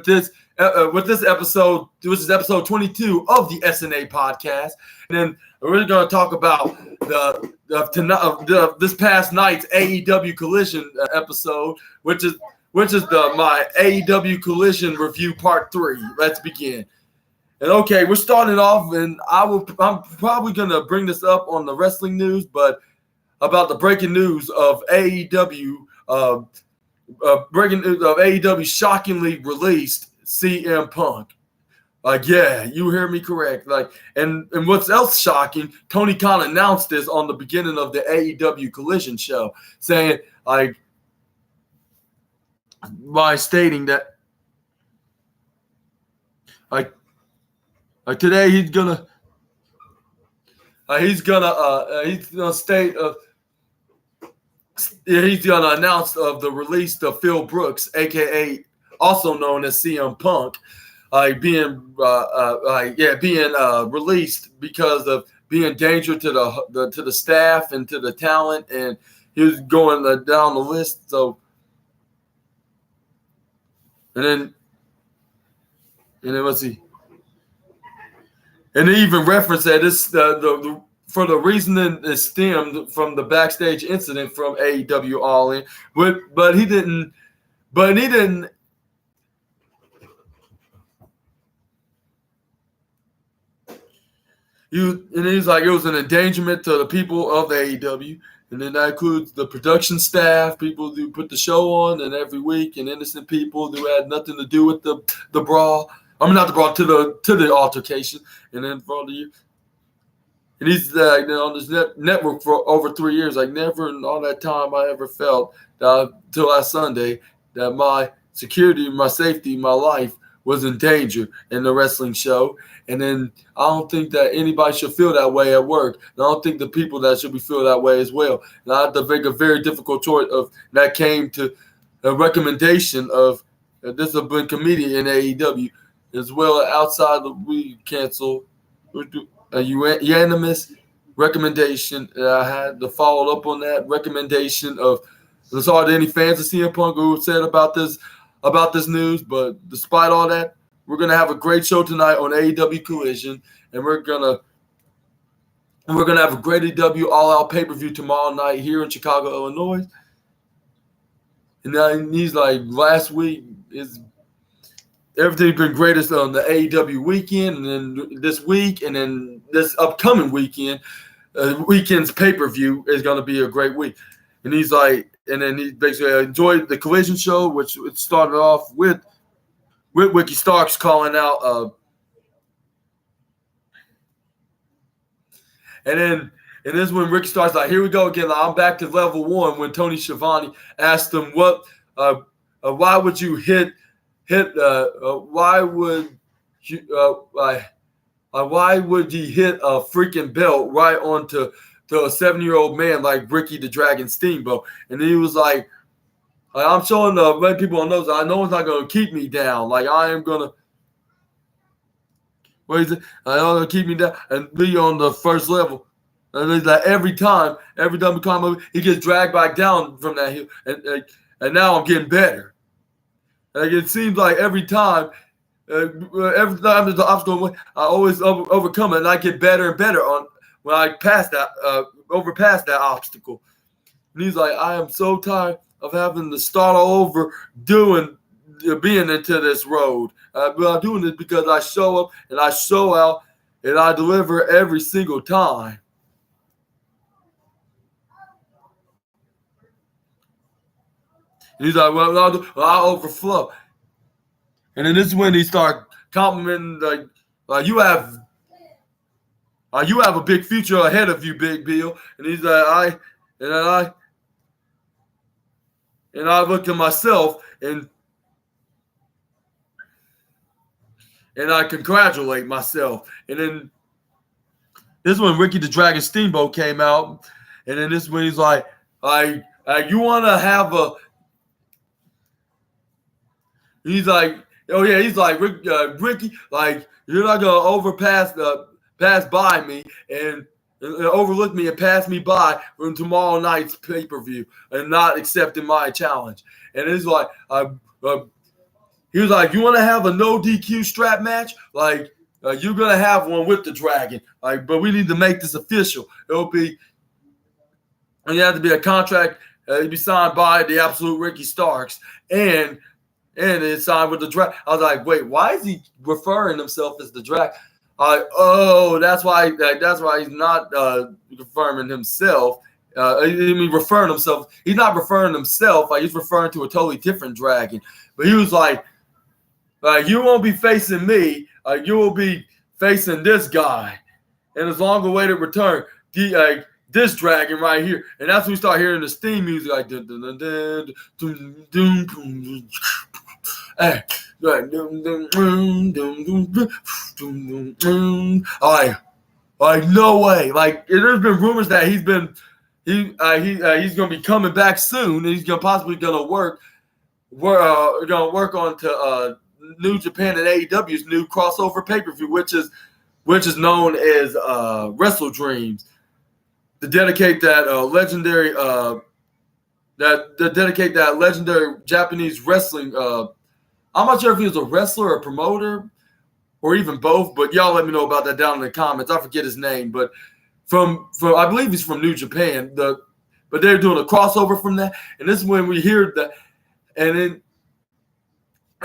this episode, which is episode 22 of the SNA podcast. And then we're going to talk about this past night's AEW Collision episode, which is my AEW Collision review part 3. Let's begin. And okay, we're starting off, and I'm probably going to bring this up on the wrestling news, but about the breaking news of AEW. Breaking news of AEW shockingly released CM Punk. Yeah, you hear me correct. And what's else shocking, Tony Khan announced this on the beginning of the AEW Collision show, saying by stating that today he's gonna announce of the release of Phil Brooks, aka also known as CM Punk, being released because of being danger to the staff and to the talent, and he was going down the list. So, and then what's he? And they even referenced that this for the reasoning it stemmed from the backstage incident from AEW All In, but he didn't. He's like, it was an endangerment to the people of AEW, and then that includes the production staff, people who put the show on, and every week, and innocent people who had nothing to do with the brawl. I mean, not the brawl, to the altercation, and then for all the years. And he's on this network for over 3 years. Never in all that time I ever felt till last Sunday that my security, my safety, my life was in danger in the wrestling show. And then I don't think that anybody should feel that way at work. And I don't think the people that should be feel that way as well. And I had to make a very difficult choice that came to a recommendation of this has been comedian in AEW as well. Outside we cancel a unanimous recommendation. I had to follow up on that recommendation of sorry to any fans of CM Punk who said about this news, but despite all that, we're gonna have a great show tonight on AEW Collision, and we're gonna have a great AEW All Out pay-per-view tomorrow night here in Chicago, Illinois. And then he's like, last week is everything's been greatest on the AEW weekend, and then this week, and then this upcoming weekend, weekend's pay-per-view is going to be a great week. And he's like, and then he basically enjoyed the Collision show, which it started off with Ricky Starks calling out, and this is when Ricky Starks like, here we go again. I'm back to level 1 when Tony Schiavone asked him why would you hit why would he hit a freaking belt right onto a 7-year-old man like Ricky the Dragon Steamboat? And he was like, I'm showing the many people on those. I know it's not going to keep me down. I am going to. What is it? I know it's going to keep me down and be on the first level. And it's like every time we come, he gets dragged back down from that hill. And now I'm getting better. It seems like every time there's an obstacle, I always overcome it, and I get better and better when I overpass that obstacle. And he's like, I am so tired of having to start all over being into this road. But I'm doing this because I show up and I show out and I deliver every single time. And he's like, well, I'll overflow. And then this is when he started complimenting, you have a big future ahead of you, Big Bill. And he's like, I looked at myself and I congratulate myself. And then this is when Ricky the Dragon Steamboat came out. And then this is when he's like, you want to have a. He's like, oh yeah, he's like, Ricky, you're not gonna pass by me and overlook me and pass me by from tomorrow night's pay-per-view and not accepting my challenge. And it's like, He was like, you want to have a no DQ strap match? Like, you're going to have one with the Dragon. Like, but we need to make this official. It'll be, and you have to be a contract to be signed by the absolute Ricky Starks. And it's signed with the Dragon. I was like, wait, why is he referring himself as the Dragon? That's why he's not confirming himself. Referring himself. He's not referring himself. Like, he's referring to a totally different Dragon. But he was like, you won't be facing me. You will be facing this guy. And it's long awaited return. This Dragon right here. And that's when we start hearing this theme music like dun, dun, dun, dun, dun, dun, dun, hey, like no way. Like, there's been rumors that he's gonna be coming back soon. And he's gonna work on to New Japan and AEW's new crossover pay-per-view, which is known as Wrestle Dreams, to dedicate that legendary Japanese wrestling. I'm not sure if he was a wrestler or a promoter or even both, but y'all let me know about that down in the comments. I forget his name, but from I believe he's from New Japan. But they're doing a crossover from that, and this is when we hear that, and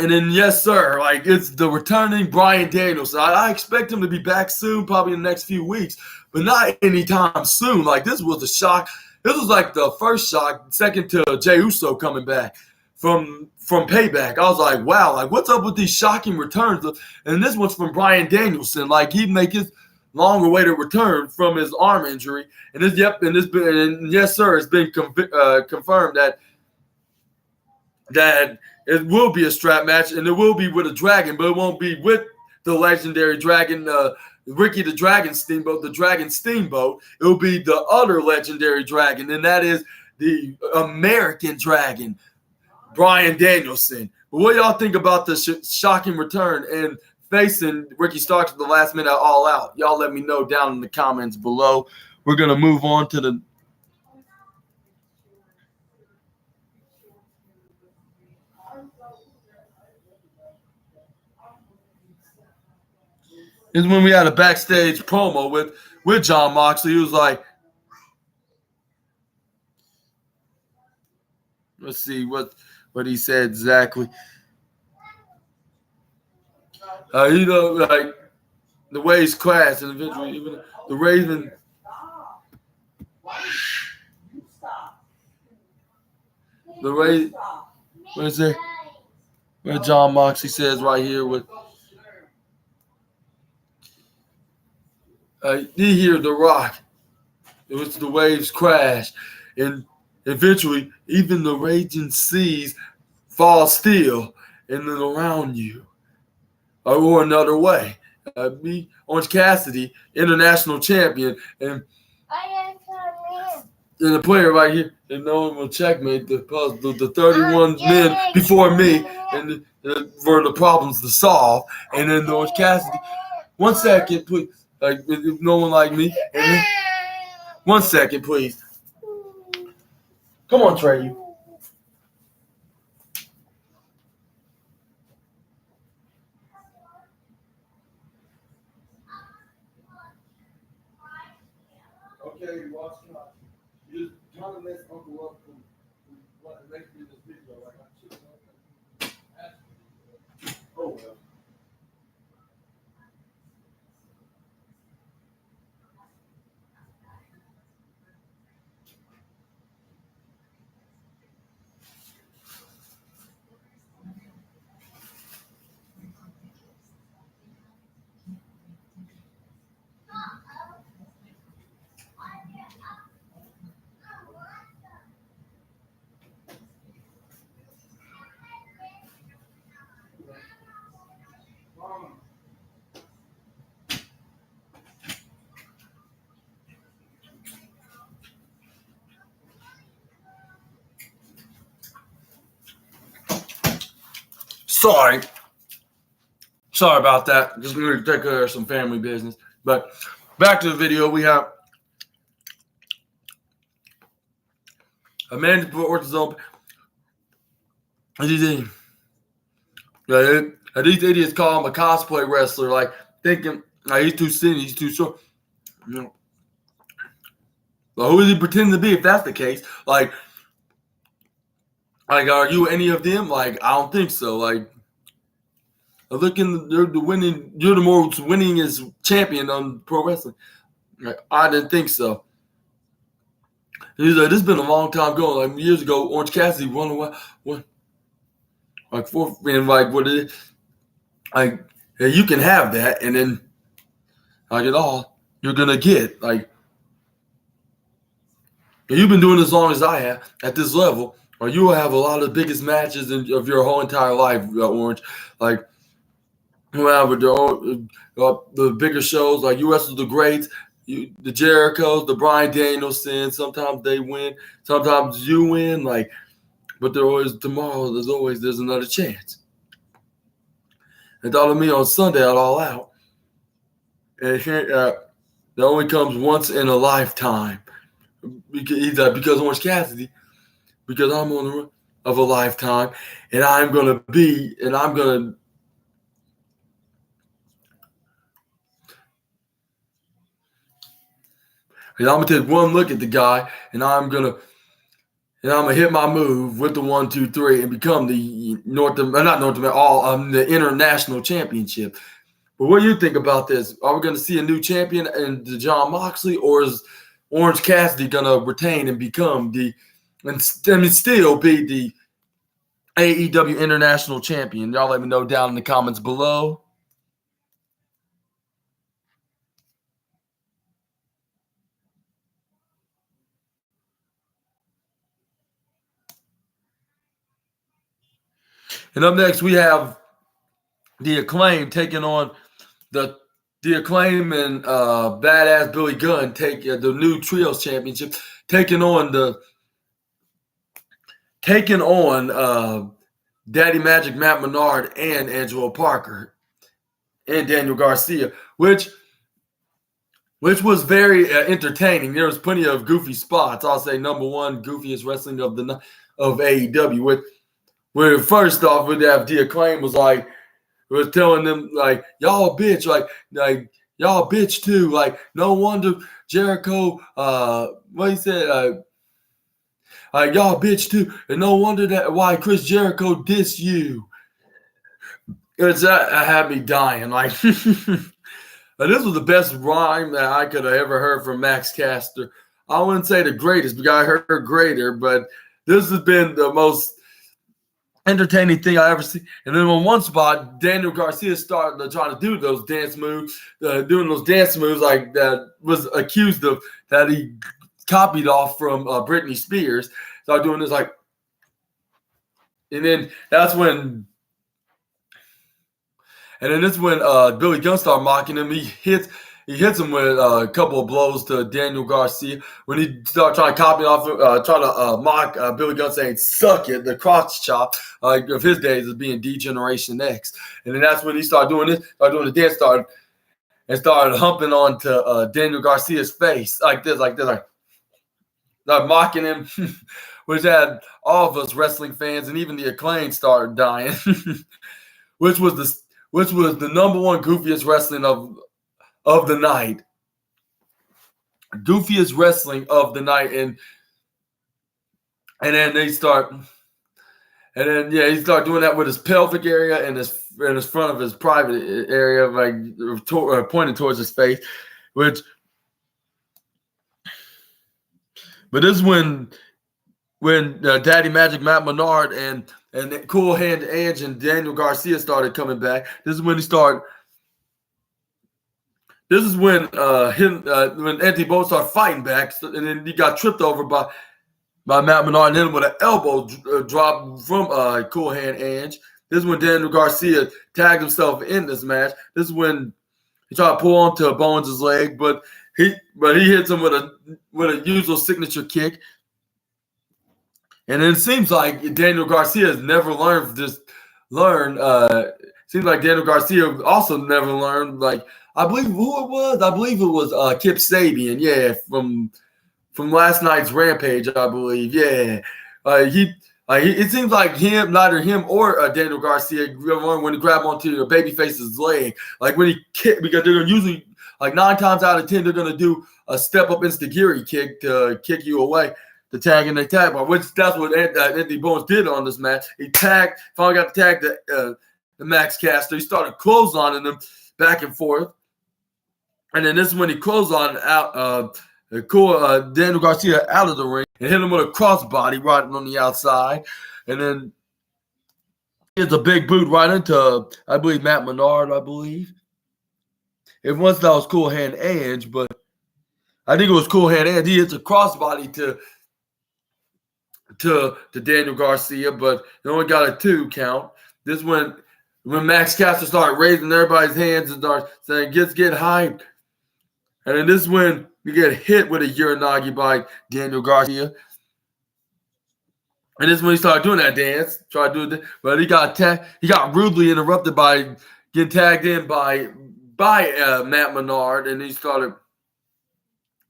then yes, sir, like, it's the returning Bryan Danielson. I expect him to be back soon, probably in the next few weeks, but not anytime soon. Like, this was a shock. This was like the first shock, second to Jey Uso coming back from Payback. I was like, wow, like, what's up with these shocking returns? And this one's from Bryan Danielson. Like, he'd make his long-awaited return from his arm injury. And yes, sir, it's been confirmed that it will be a strap match, and it will be with a Dragon, but it won't be with the legendary Dragon, Ricky the Dragon Steamboat, the Dragon Steamboat. It will be the other legendary Dragon, and that is the American Dragon, Bryan Danielson. But what y'all think about the shocking return and facing Ricky Starks at the last minute All Out? Y'all let me know down in the comments below. We're going to move on to the is when we had a backstage promo with Jon Moxley. He was like, let's see what he said exactly. Like, the waves crashed, and eventually even the Raven. The Raven. What is it? Where Jon Moxley says right here with. You hear the rock. It was the waves crash, and eventually even the raging seas fall still, and then around you, or another way. Me, Orange Cassidy, international champion, and the player right here, and no one will checkmate the 31 men before me, and for the problems to solve, and then Orange Cassidy. 1 second, please. Like, no one like me. And 1 second, please. Come on, Trey. Okay, you watch not. You just trying to mess Uncle up from making this video. Like, oh well. Sorry about that. Just going to take care of some family business. But back to the video. We have Amanda Ortiz open. And these idiots call him a cosplay wrestler, like thinking like he's too skinny, he's too short. You know, well, who is he pretending to be if that's the case? Like, are you any of them? Like, I don't think so. Like, you're the winning, you're the most winningest champion on pro wrestling. Like, I didn't think so. He's like, this has been a long time going. Like years ago, Orange Cassidy won what like four, and like what it is. Like, yeah, you can have that, and then like it all you're gonna get. Like, you've been doing as long as I have at this level, or you will have a lot of the biggest matches of your whole entire life, Orange. Like, whoever the bigger shows, like you wrestle the greats, the Jerichos, the Bryan Danielson. Sometimes they win, sometimes you win. Like, but tomorrow. There's another chance. And thought of me on Sunday at All Out, and that only comes once in a lifetime. Because Orange Cassidy, because I'm on the run of a lifetime, and I'm gonna. And I'm gonna take one look at the guy, and I'm gonna hit my move with the 1, 2, 3, and become the the international championship. But what do you think about this? Are we gonna see a new champion in Jon Moxley, or is Orange Cassidy gonna retain and become still be the AEW International Champion? Y'all let me know down in the comments below. And up next, we have the Acclaim taking on the Acclaim and Badass Billy Gunn take the new Trios Championship, taking on Daddy Magic Matt Menard and Angelo Parker and Daniel Garcia, which was very entertaining. There was plenty of goofy spots. I'll say number one, goofiest wrestling of AEW. Where first off, we'd have the Acclaim was telling them like y'all bitch, like y'all bitch too. Like no wonder Jericho, what he said, like y'all bitch too, and no wonder that why Chris Jericho diss you. It's that had me dying. Like this was the best rhyme that I could have ever heard from Max Caster. I wouldn't say the greatest because I heard greater, but this has been the most entertaining thing I ever seen. And then on one spot, Daniel Garcia started trying to do those dance moves, like that was accused of that he copied off from Britney Spears. Started doing this like, and then that's when. And then this is when Billy Gunn started mocking him. He hits him with a couple of blows to Daniel Garcia. When he started trying to copy off, trying to mock Billy Gunn saying, suck it, the crotch chop of his days as being D-Generation X. And then that's when he started doing this, started doing the dance, started humping onto Daniel Garcia's face like this, like mocking him, which had all of us wrestling fans and even the Acclaim started dying, which was the number one goofiest wrestling of the night. Goofiest wrestling of the night. And then he start doing that with his pelvic area and his front of his private area, like pointing towards his face, but this is when Daddy Magic Matt Menard and Cool Hand Ange and Daniel Garcia started coming back. This is when he started. This is when when Anthony Bowens started fighting back, and then he got tripped over by Matt Menard, and then with an elbow drop from Cool Hand Ange. This is when Daniel Garcia tagged himself in this match. This is when he tried to pull onto Bowens' leg, but he hits him with a usual signature kick. And it seems like Daniel Garcia has never learned seems like Daniel Garcia also never learned. Like I believe who it was. I believe it was Kip Sabian. Yeah, from last night's Rampage. I believe. Yeah, Like it seems like neither him or Daniel Garcia when he grab onto the babyface's leg. Like when he kick, because they're gonna usually like 9 times out of 10 they're gonna do a step up instigiri kick to kick you away, the tag and they tag bar, which that's what Anthony Bowens did on this match. He finally got to tag the Max Caster. He started clotheslining them back and forth, and then this is when he clotheslined out Daniel Garcia out of the ring and hit him with a crossbody right on the outside. And then it's a big boot right into, I believe, Matt Menard, I believe. It once that was Cool Hand Ange, but I think it was Cool Hand Ange. He hits a crossbody to Daniel Garcia, but he only got a 2 count. This when Max Caster started raising everybody's hands and started saying, get hyped. And then this is when we get hit with a Uranagi by Daniel Garcia. And this is when he started doing that dance. Tried to do it, but he got rudely interrupted by getting tagged in by Matt Menard, and he started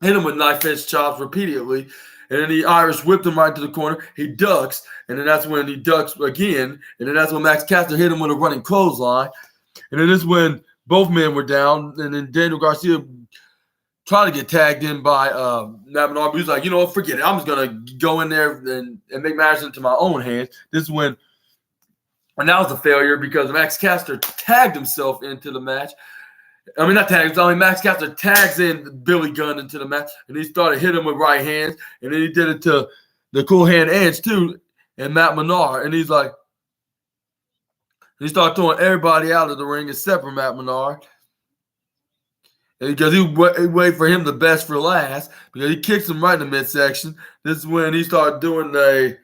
hitting him with knife edge chops repeatedly. And then he Irish whipped him right to the corner. He ducks, and then that's when he ducks again. And then that's when Max Caster hit him with a running clothesline. And then this is when both men were down, and then Daniel Garcia tried to get tagged in by Matt Menard. He was like, you know what, forget it. I'm just going to go in there and make matters into my own hands. This is when, and that was a failure because Max Caster tagged himself into the match. I mean, not tagged. I mean, Max Caster tags in Billy Gunn into the match, and he started hitting him with right hands, and then he did it to the Cool Hand Edge too, and Matt Menard, and he's like, he started throwing everybody out of the ring except for Matt Menard. Because he waited for him the best for last, because he kicks him right in the midsection. This is when he started doing the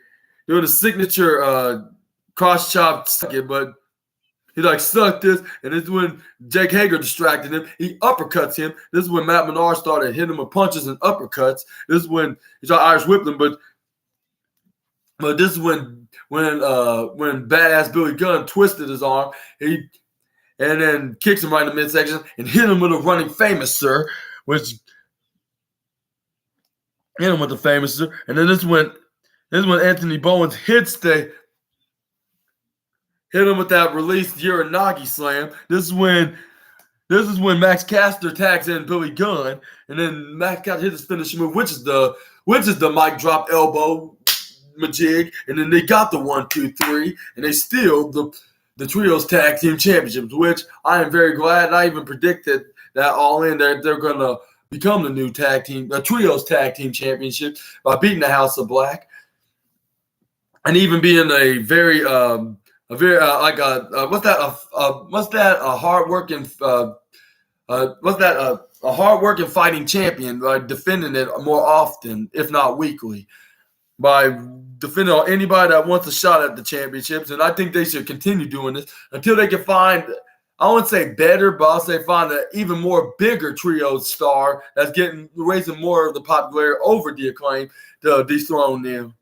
signature cross chop sucket, but he like stuck this, and this is when Jake Hager distracted him. He uppercuts him. This is when Matt Menard started hitting him with punches and uppercuts. This is when he started Irish whipping him, but this is when badass Billy Gunn twisted his arm. And then kicks him right in the midsection and hit him with a running famous, sir, which hit him with the famous, sir. And then this is when Anthony Bowens hit him with that released Uranagi slam. This is when Max Caster tags in Billy Gunn, and then Max Caster hit his finishing move, which is the mic drop elbow majig, and then they got the 1, 2, 3, and they steal the Trios Tag Team Championships, which I am very glad. And I even predicted that All In they're going to become the new Trios Tag Team Championship by beating the House of Black, and even being a hardworking fighting champion, like defending it more often, if not weekly, by defending on anybody that wants a shot at the championships. And I think they should continue doing this until they can find, I wouldn't say better, but I'll say find an even more bigger trio star that's raising more of the popularity over the Acclaim to dethrone them.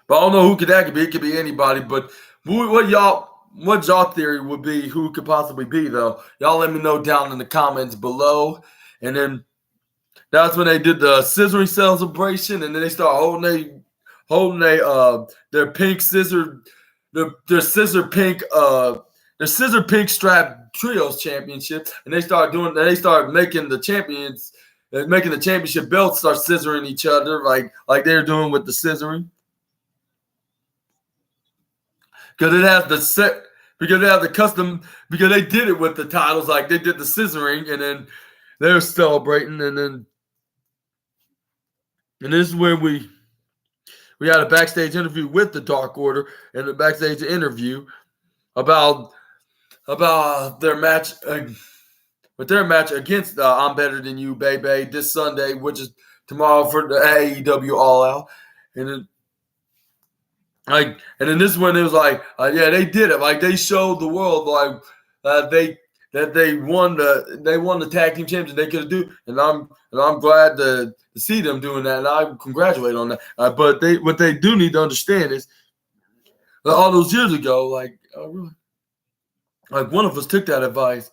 But I don't know who that could be. It could be anybody. But what y'all theory would be who could possibly be, though? Y'all let me know down in the comments below. And then that's when they did the scissoring celebration, and then they start holding their pink scissor, their scissor pink strap trios championship, and they start making the championship belts start scissoring each other like they're doing with the scissoring. Because they have the custom, because they did it with the titles, like they did the scissoring, and then they're celebrating, and this is when we had a backstage interview with the Dark Order, and a backstage interview about their match against I'm Better Than You, Baby, this Sunday, which is tomorrow for the AEW All Out, and then this one it was like, yeah, they did it. Like they showed the world they won the tag team championship. They could do, and I'm glad to see them doing that, and I congratulate on that. But what they do need to understand is that all those years ago, like one of us took that advice,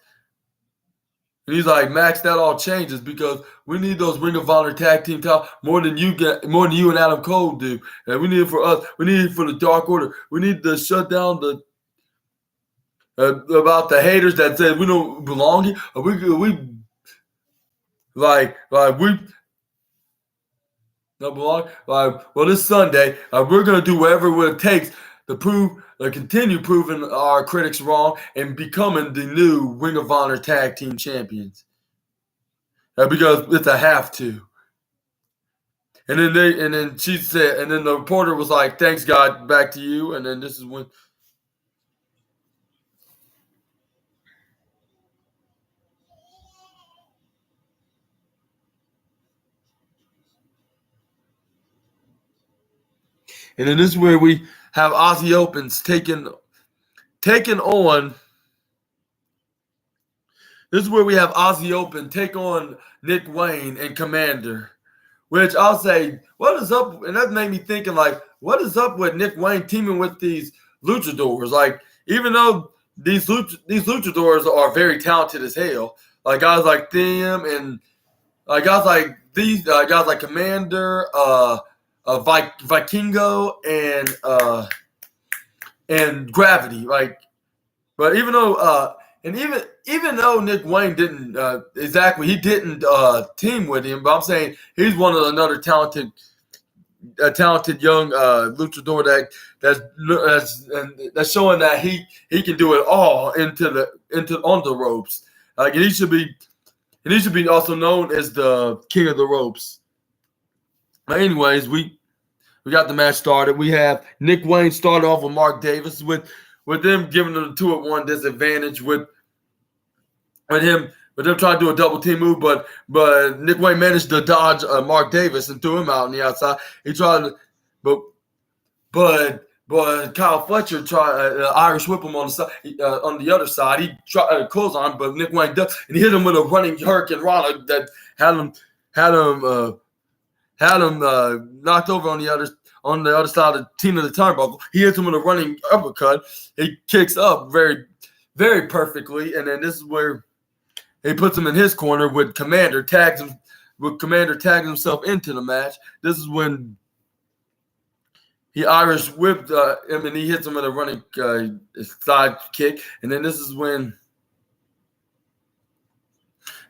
And he's like, Max, that all changes because we need those Ring of Honor tag team titles more than you and Adam Cole do. And we need it for us. We need it for the Dark Order. We need to shut down the about the haters that say we don't belong here. We don't belong. Well, this Sunday, we're gonna do whatever it takes to continue proving our critics wrong and becoming the new Ring of Honor tag team champions. Because it's a have to. And then she said, and then the reporter was like, "Thanks, God, back to you." And then this is when. And then this is where we have Aussie Opens taking on. This is where we have Aussie Open take on Nick Wayne and Commander. Which I'll say, what is up? And that made me thinking, like, what is up with Nick Wayne teaming with these luchadors? Like, even though these luchadors are very talented as hell, like guys like them and guys like these guys like Commander, Vikingo, and Gravity. Like, but even though even though Nick Wayne didn't team with him, but I'm saying he's one of another talented young luchador that's showing that he can do it all on the ropes. Like, and he should be also known as the king of the ropes. But anyways, we got the match started. We have Nick Wayne start off with Mark Davis with them giving them the 2-at-1 disadvantage with him trying to do a double team move, but Nick Wayne managed to dodge Mark Davis and threw him out on the outside. He tried to, but Kyle Fletcher tried Irish whip him on the side, on the other side. He tried close on, but Nick Wayne ducked and he hit him with a running Hurricane Rana that had him knocked over on the other side of the turnbuckle. He hits him with a running uppercut. He kicks up very, very perfectly, and then this is where he puts him in his corner with Commander tagging himself into the match. This is when he Irish whipped him and he hits him with a running side kick. And then this is when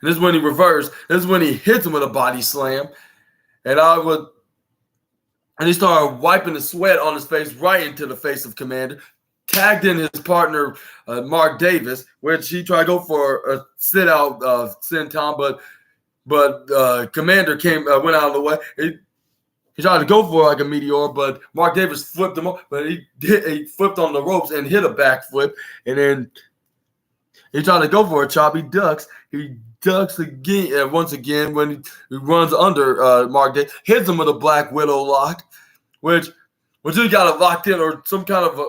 he reversed. This is when he hits him with a body slam. And he started wiping the sweat on his face right into the face of Commander. Tagged in his partner, Mark Davis, which he tried to go for a sit-out senton, but Commander went out of the way. He tried to go for like a meteor, but Mark Davis flipped him off, but he flipped on the ropes and hit a backflip, and then he tried to go for a chop. He ducks again, once again when he runs under Mark Davis, hits him with a Black Widow lock, which he got it locked in or some kind of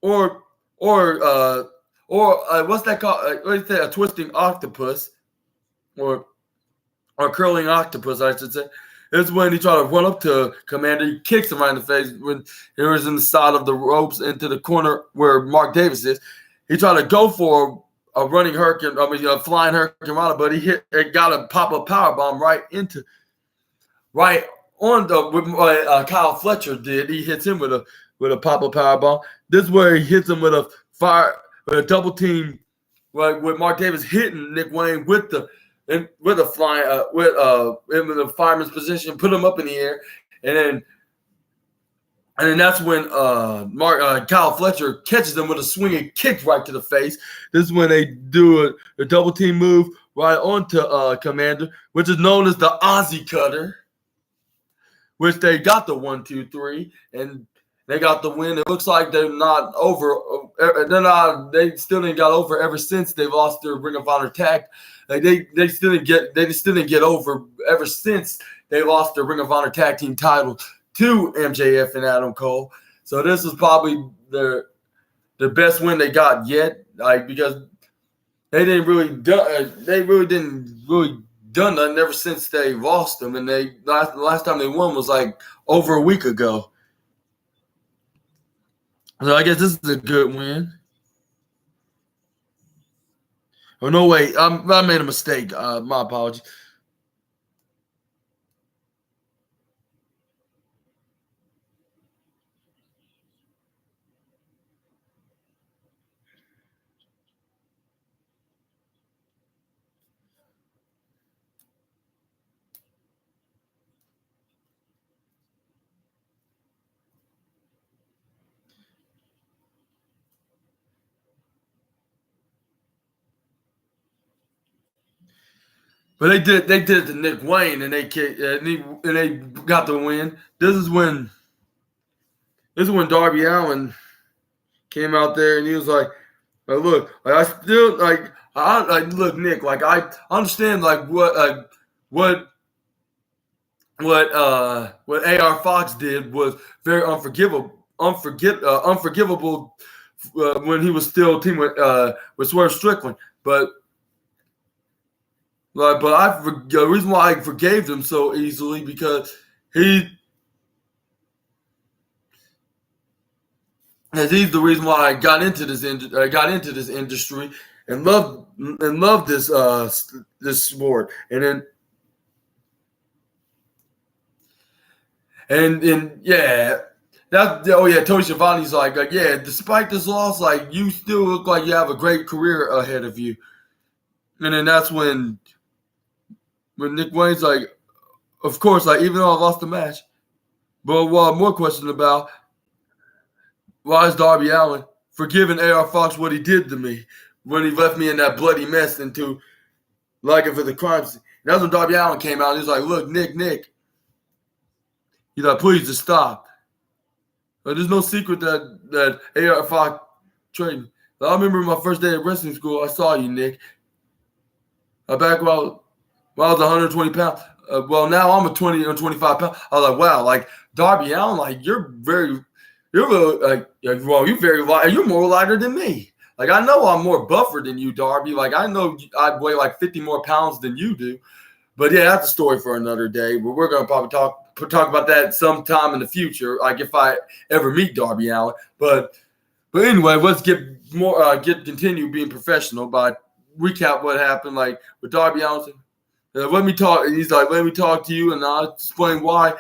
or what's that called? What do you say? A twisting octopus, or curling octopus, I should say. This is when he tried to run up to Commander. He kicks him right in the face when he was in the side of the ropes into the corner where Mark Davis is. He tried to go for a running hurricane, a flying hurricane rana, but it got a pop-up power bomb right on the Kyle Fletcher did. He hits him with a pop-up power bomb. This is where he hits him with a double team, with Mark Davis hitting Nick Wayne with the fireman's position, put him up in the air, and then that's when Kyle Fletcher catches him with a swinging kick right to the face. This is when they do a double team move right onto Commander, which is known as the Aussie Cutter, which they got the 1, 2, 3, and they got the win. It looks like they're not over. They still didn't got over ever since they lost their Ring of Honor tag. Like they still didn't get over ever since they lost their Ring of Honor tag team title to MJF and Adam Cole. So this is probably the best win they got yet. Like, because they didn't really done nothing ever since they lost them, and the last time they won was like over a week ago. So I guess this is a good win. Oh no, wait, I made a mistake. My apologies. But they did it to Nick Wayne, and they got the win. This is when Darby Allin came out there, and he was look, like, I still look, Nick, like I understand like what what AR Fox did was very unforgivable when he was still team with Swerve Strickland, but. The reason why I forgave him so easily because he he's the reason why I got into this industry and loved this sport. And yeah, Tony Schiavone's yeah, despite this loss, like you still look like you have a great career ahead of you. And then that's when Nick Wayne's like, of course, like even though I lost the match, but what I'm more questioned about, why is Darby Allin forgiving AR Fox what he did to me when he left me in that bloody mess into liking for the crime scene? And that's when Darby Allin came out and he was like, look, Nick. He's like, please just stop. But there's no secret that AR Fox trained me. I remember my first day at wrestling school, I saw you, Nick. Back while I was 120 pounds. Well, now I'm a 20 or 25 pounds. I was like, wow, like Darby Allin, like you're very you're more lighter than me. Like I know I'm more buffer than you, Darby. Like I know I weigh like 50 more pounds than you do. But yeah, that's a story for another day. But we're gonna probably talk about that sometime in the future, like if I ever meet Darby Allin. But anyway, let's continue being professional by recap what happened, like with Darby Allin. Let me talk. He's like, let me talk to you, and I'll explain why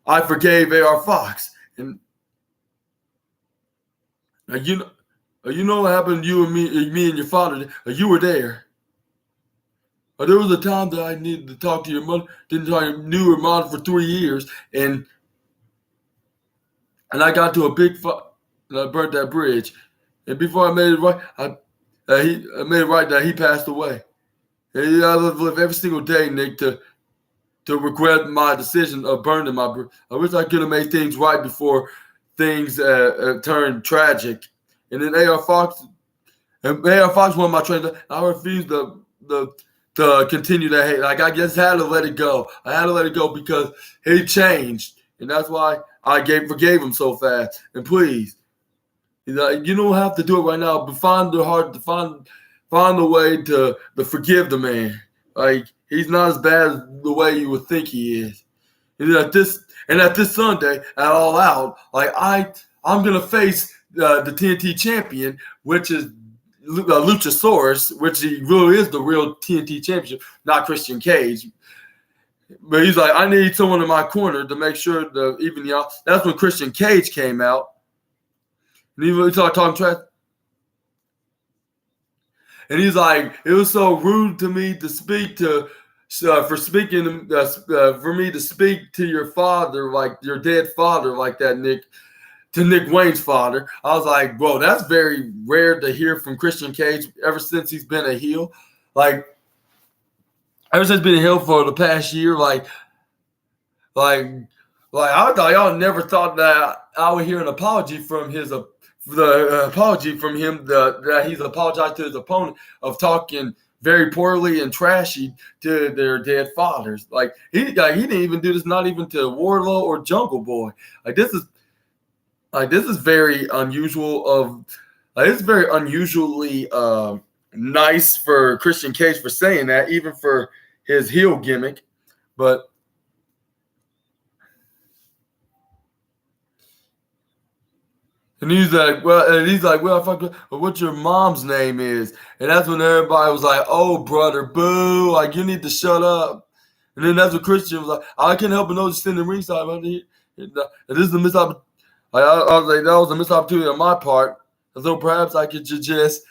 I forgave AR Fox. And you know what happened to you and me and your father. You were there. There was a time that I needed to talk to your mother. Didn't talk to knew her mother for 3 years, and I got to a big fight, and I burnt that bridge. And before I made it right, I made it right that he passed away. And I live every single day, Nick, to regret my decision of burning my bridge. I wish I could have made things right before things turned tragic. And then AR Fox one of my trainers. I refused to continue that hate. Like I just had to let it go. I had to let it go because he changed, and that's why I forgave him so fast. And please, you don't have to do it right now, but find the heart to find a way to forgive the man. Like he's not as bad as the way you would think he is. And at this Sunday at All Out, like I'm gonna face the TNT champion, which is Luchasaurus, which he really is the real TNT championship, not Christian Cage. But he's like, I need someone in my corner to make sure to even the out. That's when Christian Cage came out. And he really started talking trash. And he's like, it was so rude to me to speak to, for me to speak to your father, like your dead father, like that, Nick. To Nick Wayne's father. I was like, bro, that's very rare to hear from Christian Cage ever since he's been a heel. Like, ever since being a heel for the past year, like I thought y'all never thought that I would hear an apology from him that he's apologized to his opponent of talking very poorly and trashy to their dead fathers. Like he didn't even do this, not even to Wardlow or Jungle Boy. This is very unusual. It's very unusually nice for Christian Cage for saying that, even for his heel gimmick. But And he's like, well, fuck, what your mom's name is? And that's when everybody was like, oh, brother, boo, like, you need to shut up. And then that's when Christian was like, I can't help but notice in the ringside. And this is the missed opportunity. I was like, that was a missed opportunity on my part. So perhaps I could just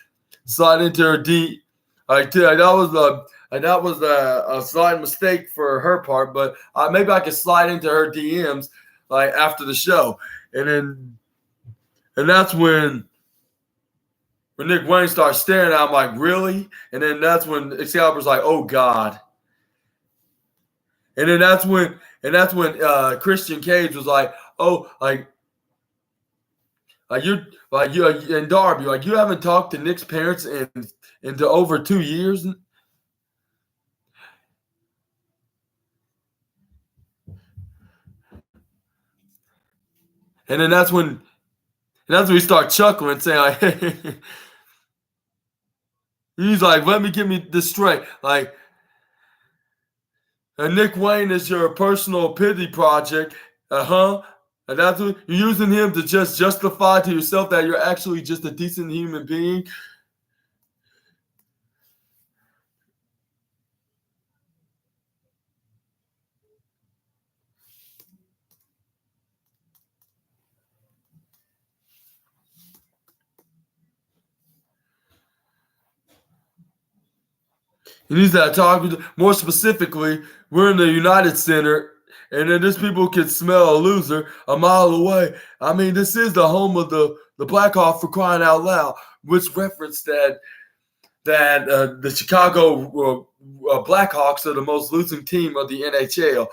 slide into her D. That was a slight mistake for her part, but maybe I could slide into her DMs like after the show. And that's when Nick Wayne starts staring at him like, really? And then that's when Excalibur's like, oh God. And then that's when Christian Cage was like, oh, you and Darby, like, you haven't talked to Nick's parents into over 2 years. And then that's when we start chuckling, saying like, he's like, let me give me this straight. Like, Nick Wayne is your personal pity project. And that's what you're using him to just justify to yourself that you're actually just a decent human being. He needs to talk more specifically. We're in the United Center, and then these people can smell a loser a mile away. I mean, this is the home of the Blackhawk, for crying out loud, which referenced that the Chicago Blackhawks are the most losing team of the NHL.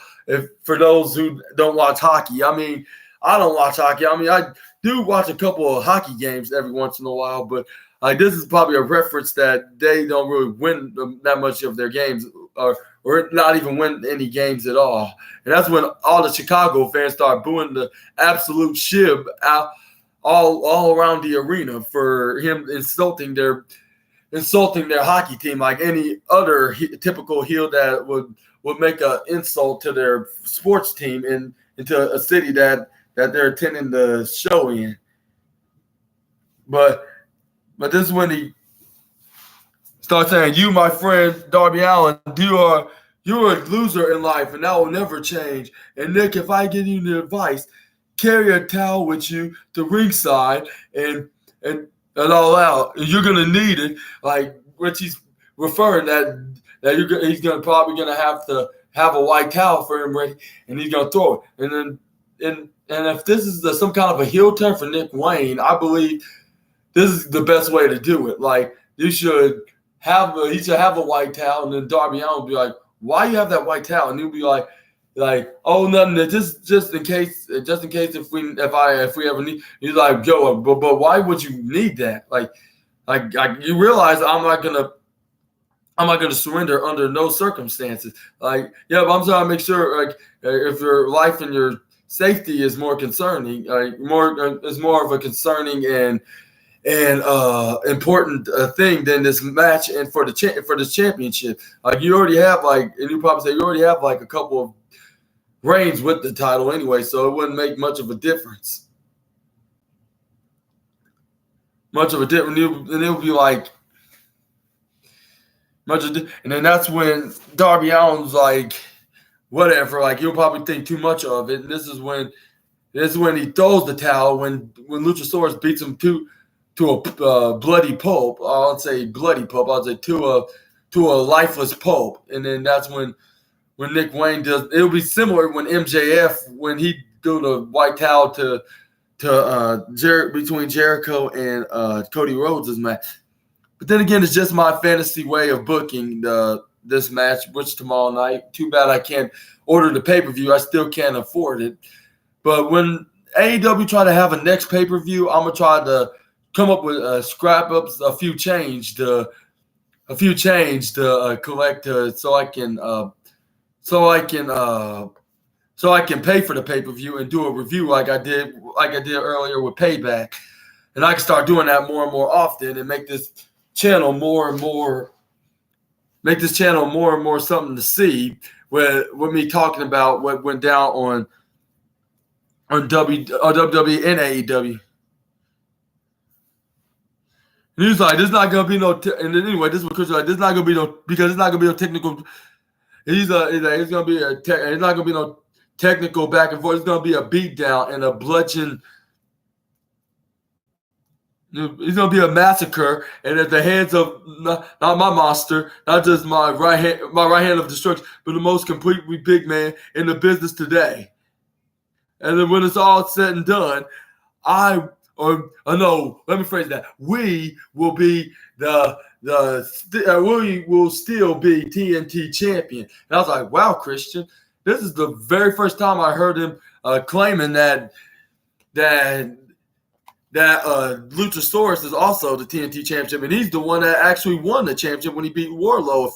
For those who don't watch hockey, I mean, I don't watch hockey. I mean, I do watch a couple of hockey games every once in a while, but this is probably a reference that they don't really win that much of their games, or not even win any games at all. And that's when all the Chicago fans start booing the absolute shib out all around the arena for him insulting their hockey team, like any other typical heel that would make an insult to their sports team into a city that they're attending the show in. But this is when he starts saying, you, my friend, Darby Allin, you're a loser in life, and that will never change. And Nick, if I give you the advice, carry a towel with you to ringside and all out. You're gonna need it, like, which he's referring that he's probably gonna have to have a white towel for him ready, and he's gonna throw it. And if this is some kind of a heel turn for Nick Wayne, I believe this is the best way to do it. Like, he should have a white towel, and then Darby Allin will be like, why you have that white towel? And he'll be like, oh, nothing. Just in case if we ever need. He's like, yo, but why would you need that? Like you realize I'm not gonna surrender under no circumstances. Like, yeah, but I'm trying to make sure, like, if your life and your safety is more concerning, is more of a concerning and important thing than this match and for this championship. Like, you already have, like, and you probably say you already have like a couple of reigns with the title anyway, so it wouldn't make much of a difference. And it'll be like and then that's when Darby Allin's like, whatever, like, you'll probably think too much of it. And this is when he throws the towel, when Luchasaurus beats him to a bloody pulp. I won't say bloody pulp. I'll say to a lifeless pulp. And then that's when Nick Wayne does. It'll be similar when MJF, when he threw the white towel to between Jericho and Cody Rhodes' match. But then again, it's just my fantasy way of booking this match, which tomorrow night. Too bad I can't order the pay-per-view. I still can't afford it. But when AEW try to have a next pay-per-view, I'm gonna try to come up with scrap ups a few change to collect so I can pay for the pay-per-view and do a review like I did earlier with Payback. And I can start doing that more and more often and make this channel more and more something to see with me talking about what went down on WWE and AEW. And he's like, "There's not gonna be no." And then anyway, this is what Chris was like. "There's not gonna be no because there's not gonna be no technical." He's like, "It's gonna be it's not gonna be no technical back and forth. It's gonna be a beatdown and a bludgeon. It's gonna be a massacre, and at the hands of not my monster, not just my right hand of destruction, but the most completely big man in the business today." And then when it's all said and done, no, let me phrase that. We will be we will still be TNT champion. And I was like, wow, Christian, this is the very first time I heard him claiming that Luchasaurus is also the TNT championship, and he's the one that actually won the championship when he beat Wardlow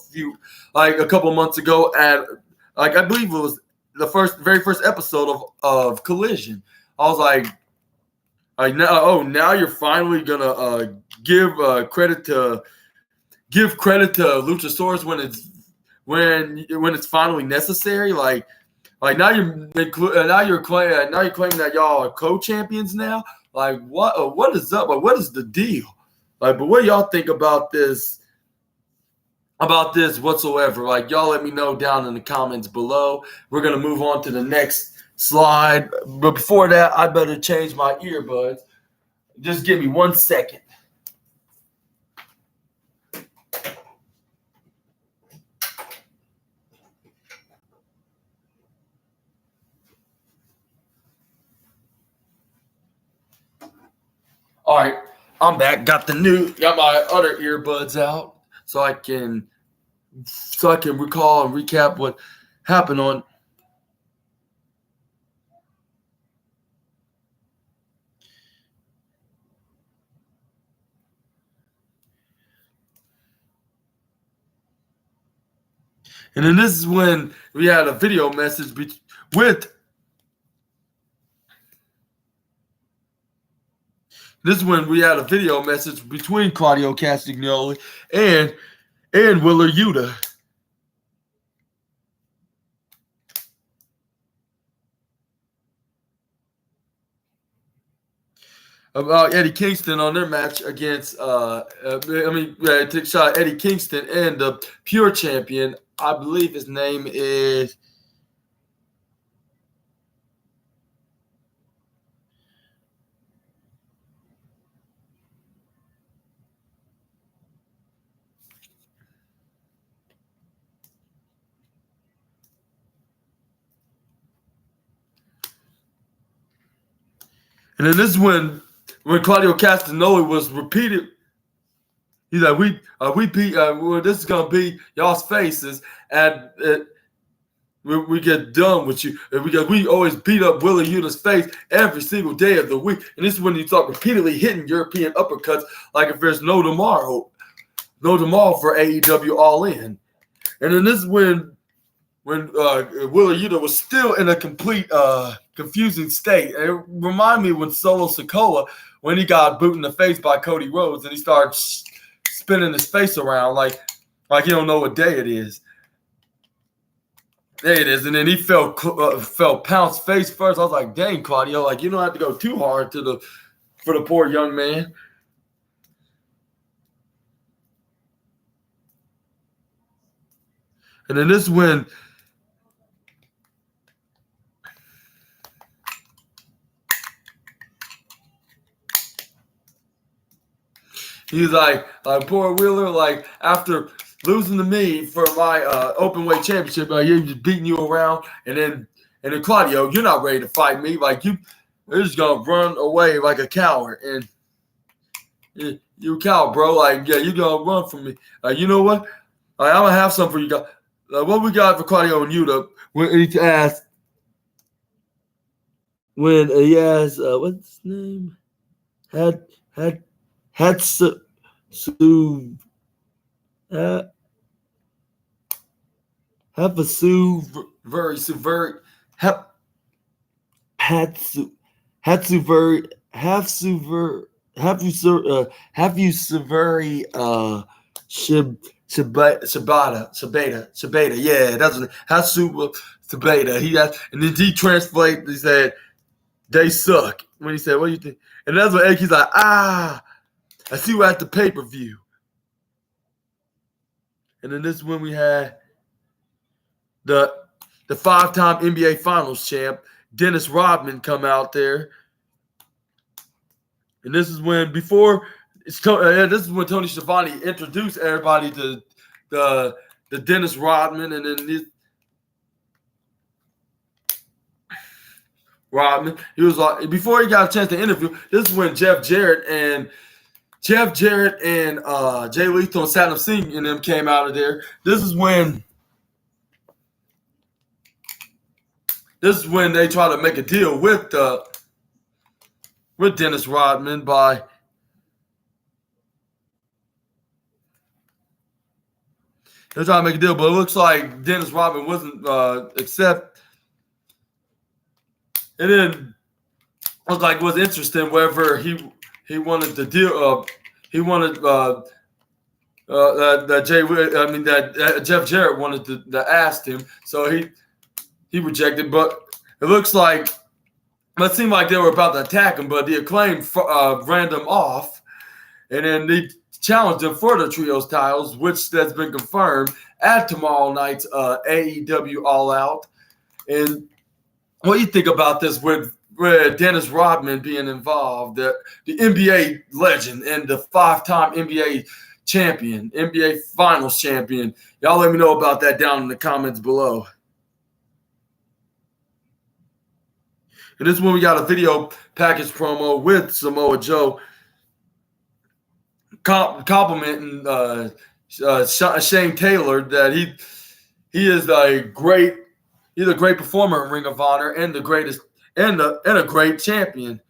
a couple months ago at I believe it was the very first episode of Collision. I was like now you're finally gonna give credit to Luchasaurus when it's finally necessary. Like now you're claiming that y'all are co-champions now. Like what is up? Like what is the deal? Like, but what do y'all think about this? Whatsoever? Like, y'all let me know down in the comments below. We're gonna move on to the next slide, but before that, I better change my earbuds. Just give me 1 second. All right, I'm back. Got my other earbuds out so I can recall and recap what happened on. And then this is when we had a video message with. This is when we had a video message between Claudio Castagnoli and Willer Yuta. About Eddie Kingston on their match against took shot Eddie Kingston and the Pure Champion. I believe his name is and then this is when Claudio Castagnoli was repeated. He's like, we beat. This is gonna be y'all's faces, and we get done with you. We always beat up Willer Yuta's face every single day of the week, and this is when you start repeatedly hitting European uppercuts like if there's no tomorrow for AEW All In. And then this is when Willer Yuta was still in a complete confusing state. And it reminded me when Solo Sikoa, when he got booted in the face by Cody Rhodes and he started spinning his face around like he don't know what day it is. There it is. And then he felt Pounce face first. I was like, dang, Claudio, like you don't have to go too hard for the poor young man. And then this is when he's like poor Wheeler, like after losing to me for my open weight championship, you're just beating you around, and then Claudio, you're not ready to fight me. Like you're just gonna run away like a coward, and you a coward, bro. Like you're gonna run from me. You know what? I'm gonna have something for you guys. What we got for Claudio and Yuta when he asked when he asked what's his name? Hatsu Shibata. Yeah, that's what Hatsu Shibata. And then he translated. He said, "They suck." When he said, "What do you think?" And that's what he's like, I see you at the pay-per-view. And then this is when we had the 5-time NBA Finals champ, Dennis Rodman, come out there. And this is when this is when Tony Schiavone introduced everybody to the Dennis Rodman, and then Rodman. He was like, before he got a chance to interview, this is when Jeff Jarrett and Jay Lethal and Saddam Singh and them came out of there. This is when they try to make a deal with Dennis Rodman by they're trying to make a deal, but it looks like Dennis Rodman wasn't accept. And then it was like it was interesting whether he wanted the deal. He wanted that Jeff Jarrett wanted to ask him, so he rejected. But it looks like it seemed like they were about to attack him, but the Acclaim ran them off, and then they challenged him for the trios titles, which that's been confirmed at tomorrow night's AEW All Out. And what do you think about this with Dennis Rodman being involved, the NBA legend and the 5-time NBA champion, NBA Finals champion? Y'all let me know about that down in the comments below. And this is when we got a video package promo with Samoa Joe complimenting Shane Taylor that he's a great performer in Ring of Honor and the greatest and a great champion.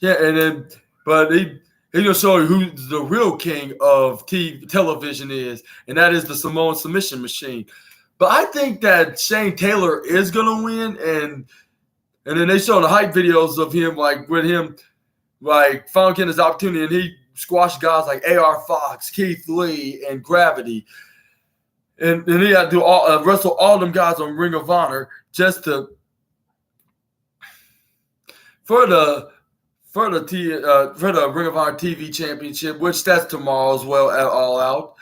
Yeah, and then but he's gonna show you who the real king of television is, and that is the Samoan Submission Machine. But I think that Shane Taylor is gonna win, and then they show the hype videos of him finally getting his opportunity, and he squashed guys like AR Fox, Keith Lee, and Gravity. And he had to wrestle all them guys on Ring of Honor just for the Ring of Honor TV Championship, which that's tomorrow as well at All Out.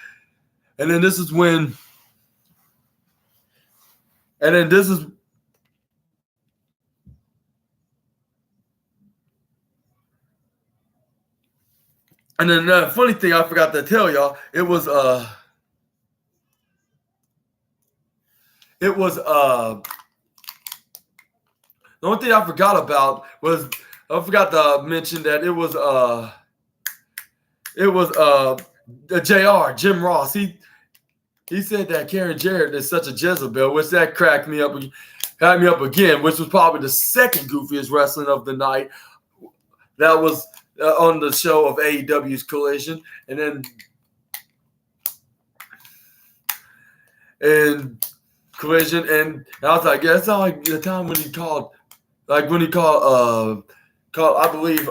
And then this is when the funny thing I forgot to tell y'all, the only thing I forgot about was I forgot to mention that it was JR, Jim Ross. He said that Karen Jarrett is such a Jezebel, which that had me up again, which was probably the second goofiest wrestling of the night. That was on the show of AEW's Collision, and Collision, and I was like, yeah, it's not like the time when he called, I believe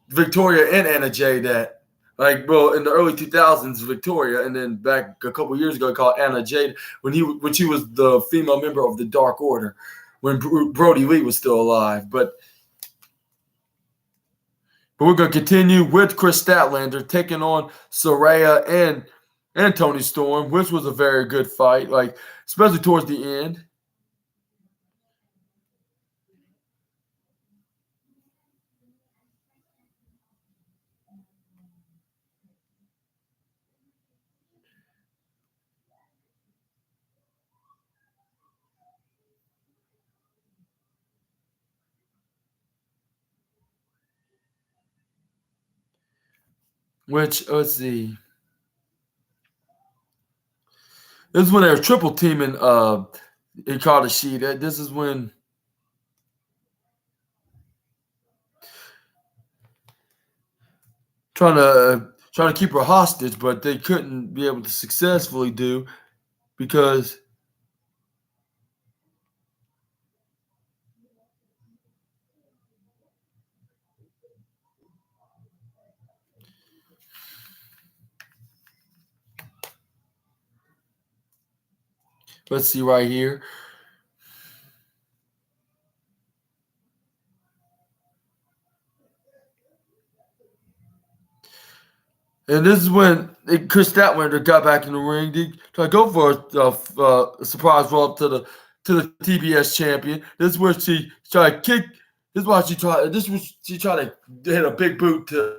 Victoria and Anna Jay that, in the early 2000s, Victoria, and then back a couple years ago, he called Anna Jay when she was the female member of the Dark Order, when Brody Lee was still alive, but we're going to continue with Chris Statlander taking on Saraya and Tony Storm, which was a very good fight, especially towards the end. Which, let's see. This is when they were triple teaming Hikaru Shida. This is when trying to keep her hostage, but they couldn't be able to successfully do because let's see right here. And this is when Chris Statlander got back in the ring. He tried to go for a surprise roll up to the TBS champion. This is where she tried to kick. This is why she tried. This was she tried to hit a big boot to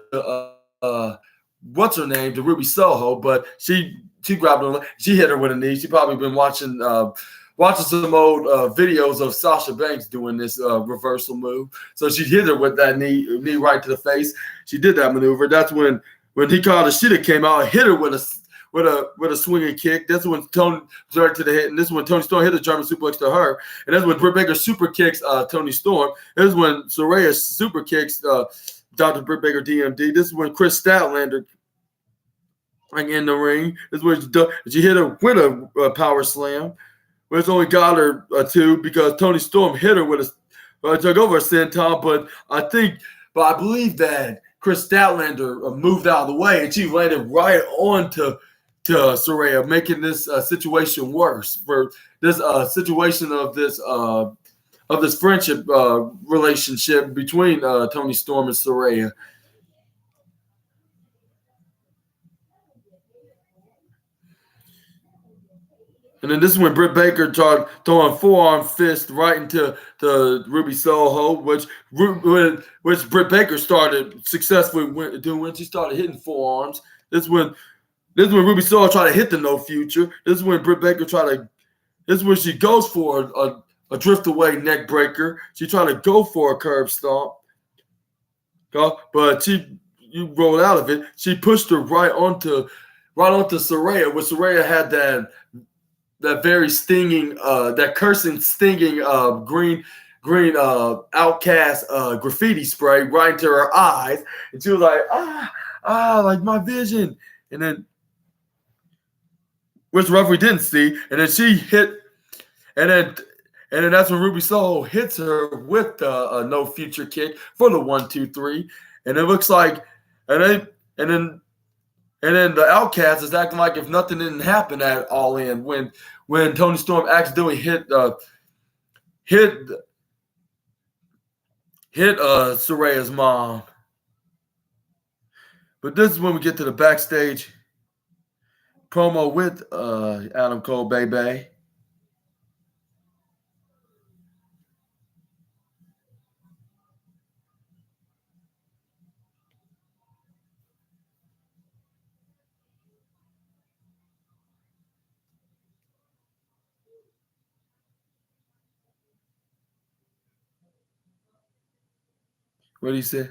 what's her name, to Ruby Soho, but she grabbed her. She hit her with a knee. She probably been watching some old videos of Sasha Banks doing this reversal move. So she hit her with that knee right to the face. She did that maneuver. That's when Hikaru Shida came out and hit her with a swinging kick. That's when Tony started to the hit, and this is when Tony Storm hit a German suplex to her. And that's when Britt Baker super kicks Tony Storm. This is when Saraya super kicks Dr. Britt Baker DMD. This is when Chris Statlander in the ring. This is when she hit her with a power slam. But it's only got her two because Tony Storm hit her with took over a senton. But I believe that Chris Statlander moved out of the way and she landed right onto Saraya, making this situation worse for this situation of this friendship relationship between Tony Storm and Saraya. And then this is when Britt Baker started throwing forearm fist right into Ruby Soho, which Britt Baker started successfully doing when she started hitting forearms. This is when Ruby Soho tried to hit the no future. This is when Britt Baker this is when she goes for a drift away neck breaker. She tried to go for a curb stomp. But you rolled out of it. She pushed her right onto Saraya, where Saraya had that very stinging, that cursing, stinging green Outcast graffiti spray right into her eyes, and she was like, like my vision, and then which the referee didn't see, and then she hit, and then that's when Ruby Soho hits her with the no future kick for the 1-2-3, and it looks like, and then the Outcast is acting like if nothing didn't happen at All In when Tony Storm accidentally hit Saraya's mom. But this is when we get to the backstage promo with Adam Cole, baby. What do you say?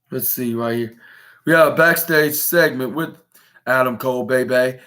Let's see right here. We have a backstage segment with Adam Cole, baby.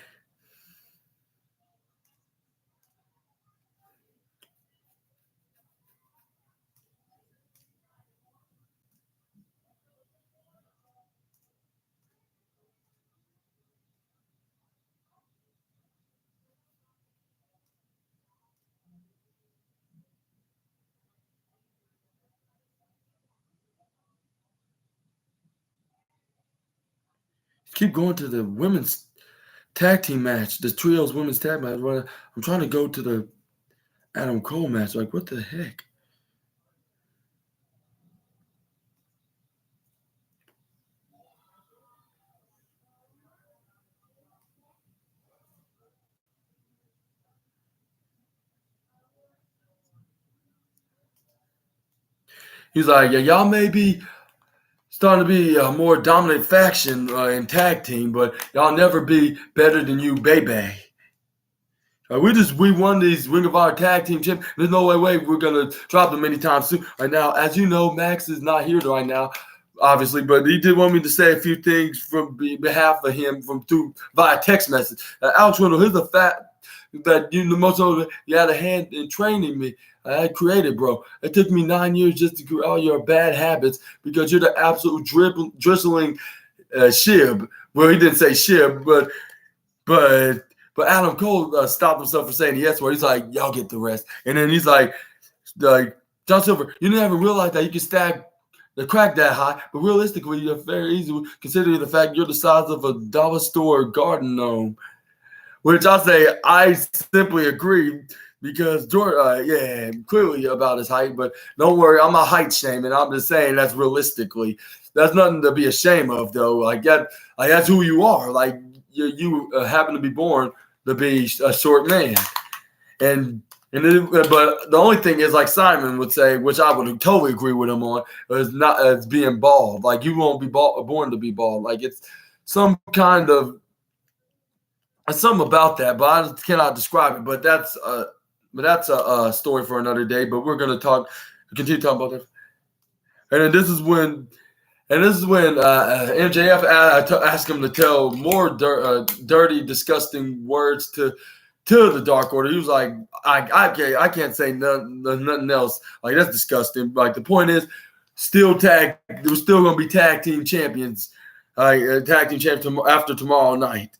Keep going to the women's tag team match, the trios women's tag match. I'm trying to go to the Adam Cole match. Like, what the heck? He's like, yeah, y'all may be starting to be a more dominant faction in tag team, but y'all never be better than you, baby. We won these Ring of Honor tag team champ. There's no way we're gonna drop them anytime soon. Right now, as you know, Max is not here right now, obviously, but he did want me to say a few things from behalf of him via text message. Alex Riddle, here's the fact that you the most of you had a hand in training me. I had created, bro. It took me 9 years just to get all your bad habits because you're the absolute drizzling shib. Well, he didn't say shib, but Adam Cole stopped himself from saying the yes word. He's like, y'all get the rest. And then he's like John Silver, you never realized that you can stack the crack that high, but realistically, you're very easy considering the fact you're the size of a dollar store garden gnome. which I say I simply agree because Jordan, clearly about his height, but don't worry, I'm not height shaming. I'm just saying that's realistically. That's nothing to be ashamed of, though. That's who you are. Like you happen to be born to be a short man, but the only thing is, like Simon would say, which I would totally agree with him on, is not as being bald. Like you won't be born to be bald. Like it's some kind of something about that, but I cannot describe it. But that's a story for another day. But we're gonna continue talking about that. And then this is when MJF asked him to tell more dirty, disgusting words to the Dark Order. He was like, I can't say nothing else. Like that's disgusting. Like the point is, we're still gonna be tag team champions. Tag team champions after tomorrow night.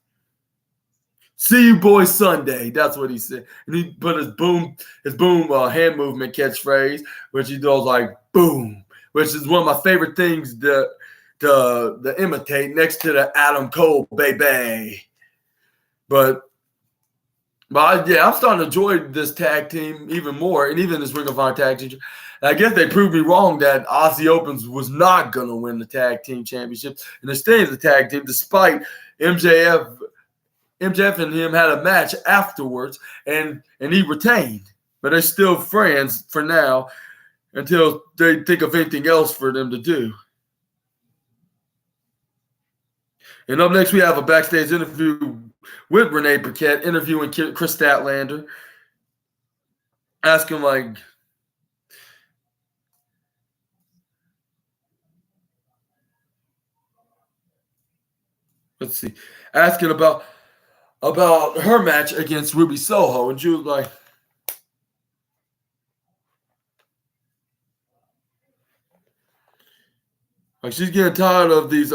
See you boys Sunday. That's what he said. And he put his boom hand movement catchphrase, which he does like boom, which is one of my favorite things to imitate next to the Adam Cole baby. But I'm starting to enjoy this tag team even more, and even this Ring of Honor tag team. And I guess they proved me wrong that Aussie Opens was not going to win the tag team championship, and they're staying as the tag team despite MJF and him had a match afterwards, and he retained. But they're still friends for now until they think of anything else for them to do. And up next, we have a backstage interview with Renee Paquette interviewing Chris Statlander. Asking asking about her match against Ruby Soho, and she was like, she's getting tired of these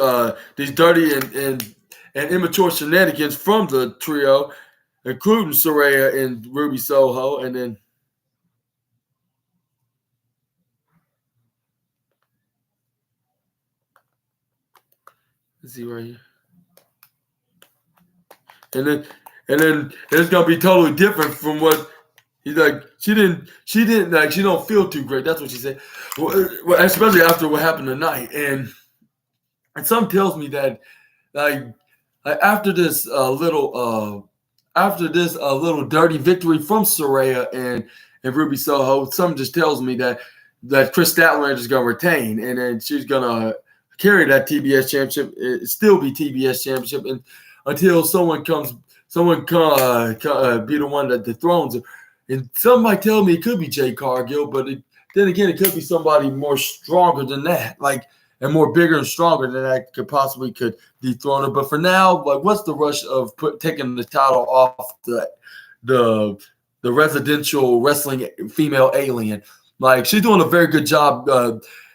dirty and immature shenanigans from the trio, including Saraya and Ruby Soho, and then let's see right here. And then it's gonna be totally different from what he's like. She don't feel too great. That's what she said. Well, especially after what happened tonight. And something tells me that after this little dirty victory from Saraya and Ruby Soho, something just tells me that Chris Statlander is gonna retain, and then she's gonna carry that TBS championship. It still be TBS championship, and until someone be the one that dethrones her. And somebody tell me it could be Jay Cargill, but then again, it could be somebody more stronger than that, and more bigger and stronger than that could dethrone her. But for now, what's the rush of taking the title off the residential wrestling female alien? She's doing a very good job.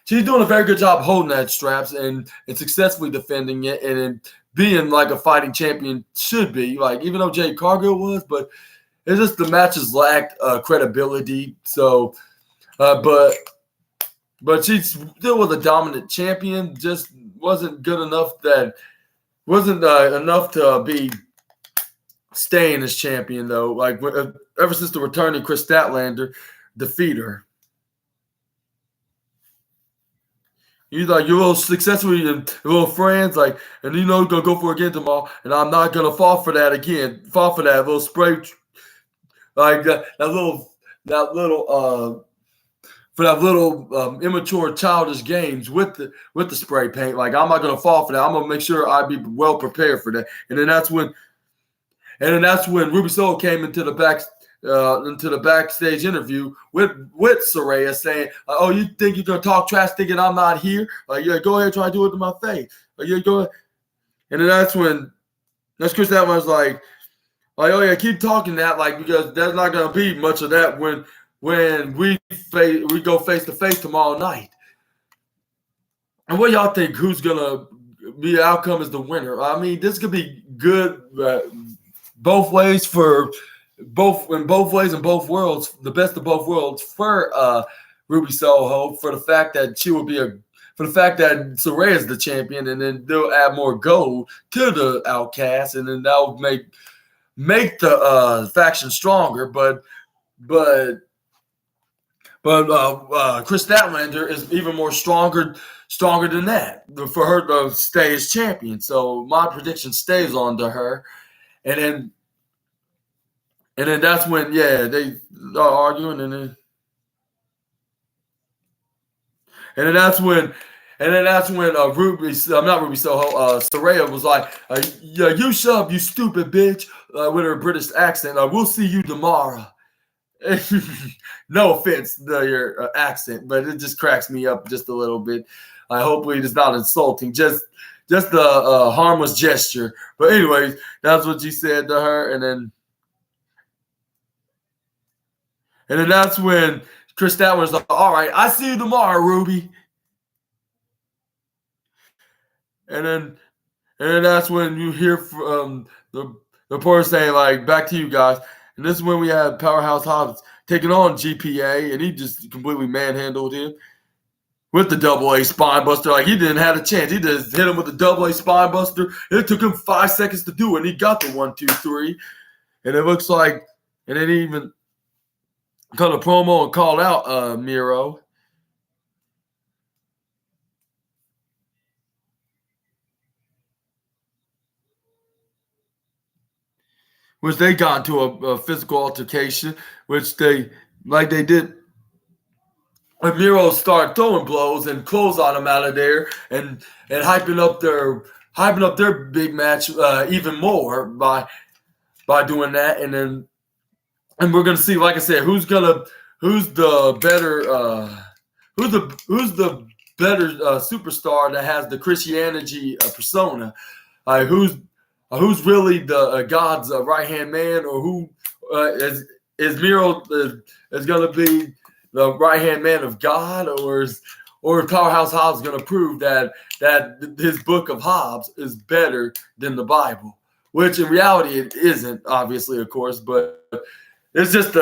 She's doing a very good job holding that straps and successfully defending it and being like a fighting champion should be. Even though Jade Cargill was, but it's just the matches lacked credibility. So, but she still was a dominant champion. Just wasn't good enough enough to be staying as champion though. Ever since the returning Chris Statlander defeat her. You're little successful, and little friends, and you're gonna go for it again tomorrow, and I'm not gonna fall for that again. Fall for that little spray, immature, childish games with the spray paint. I'm not gonna fall for that. I'm gonna make sure I be well prepared for that. And then that's when Ruby Soho came into the backstage interview with Saraya saying, "Oh, you think you're gonna talk trash, thinking I'm not here? Go ahead, try to do it to my face. Go ahead." And then that's Chris Statlander was like, "Oh yeah, keep talking that, because there's not gonna be much of that when we go face to face tomorrow night." And what y'all think? Who's gonna be the outcome as the winner? I mean, this could be good both ways in both worlds, the best of both worlds for Ruby Soho, for the fact that Saraya is the champion, and then they'll add more gold to the Outcast, and then that will make the faction stronger, but Chris Statlander is even more stronger than that for her to stay as champion. So my prediction stays on to her, and then that's when they are arguing, and then that's when Ruby, I'm not Ruby Soho, Saraya was like, yeah, you shut up, you stupid bitch, with her British accent. We'll see you tomorrow. No offense to your accent, but it just cracks me up just a little bit. Hopefully it's not insulting, just a harmless gesture. But anyways, that's what she said to her, and then that's when Chris Statler was like, all right, I see you tomorrow, Ruby. And then that's when you hear from the reporter saying, like, back to you guys. And this is when we had Powerhouse Hobbs taking on GPA, and he just completely manhandled him with the double-A spine buster. Like, he didn't have a chance. He just hit him with the double-A spine buster. It took him 5 seconds to do it, and he got the 1, 2, 3. And it looks like, and then he even cut a promo and called out Miro. Which they got into a physical altercation, which they did. And Miro started throwing blows and close on him out of there, and hyping up their big match even more by doing that. And we're gonna see, like I said, who's the better superstar that has the Christianity persona. Who's really the God's right hand man, or who is Miro is going to be the right hand man of God, or Powerhouse Hobbs going to prove that his book of Hobbs is better than the Bible, which in reality it isn't, obviously, of course, but it's just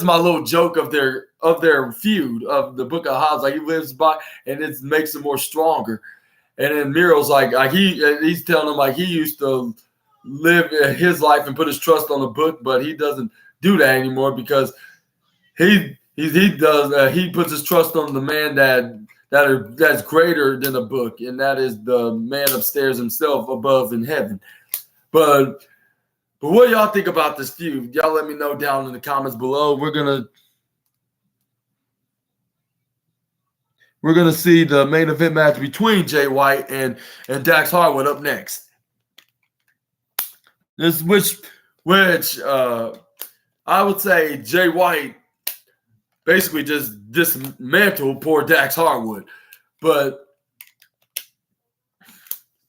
my little joke of their feud of the book of Hobbs, like he lives by, and it makes him more stronger. And then Miro's like he's telling him, like, he used to live his life and put his trust on the book, but he doesn't do that anymore because he puts his trust on the man that's greater than the book, and that is the man upstairs himself above in heaven. But what do y'all think about this feud? Y'all let me know down in the comments below. We're gonna see the main event match between Jay White and Dax Harwood up next. This which I would say Jay White basically just dismantled poor Dax Harwood, but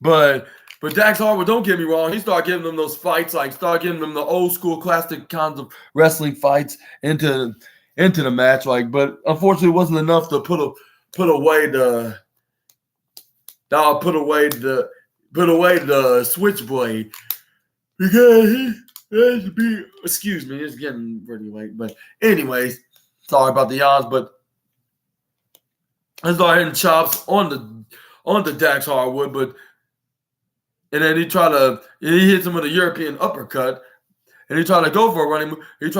Dax Harwood, don't get me wrong, he started giving them those fights, like start giving them the old school classic kinds of wrestling fights into the match, like, but unfortunately it wasn't enough to put away the switchblade, because excuse me, it's getting pretty late. But anyways, sorry about the odds, but I started hitting chops on the Dax Harwood, and then he hits him with a European uppercut, and he tried to go for a running move. He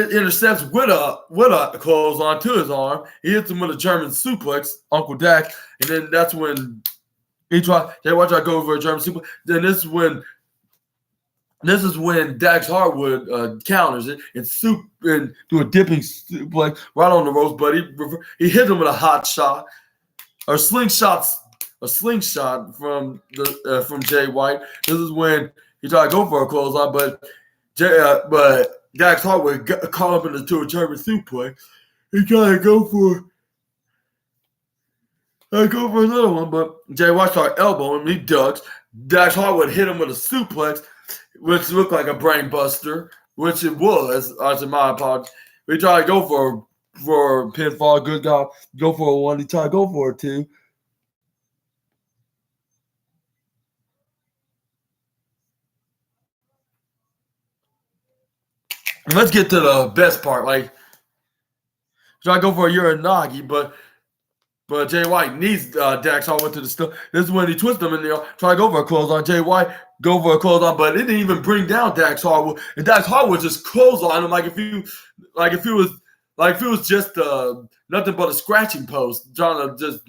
intercepts with a clothesline to his arm. He hits him with a German suplex, Uncle Dax, and then that's when Jay White tried to go for a German suplex. Then this is when Dax Harwood counters it and do a dipping suplex right on the ropes, but he hit him with a hot shot, or slingshot from Jay White. This is when he tried to go for a clothesline, but Dax Harwood caught up into a German suplex. He tried to go for another one, but Jay White started elbowing him. He ducks. Dax Harwood hit him with a suplex, which looked like a brain buster, which it was. In my apologies. He tried to go for a pinfall. Good guy, go for a 1. He tried to go for a 2. And let's get to the best part. Like, try to go for a Uranagi, but But Jay White needs Dax Harwood to the stuff. This is when he twists him in there, try to go for a clothesline. Jay White go for a clothesline, but it didn't even bring down Dax Harwood. And Dax Harwood just clotheslined him like if it was just nothing but a scratching post, trying to just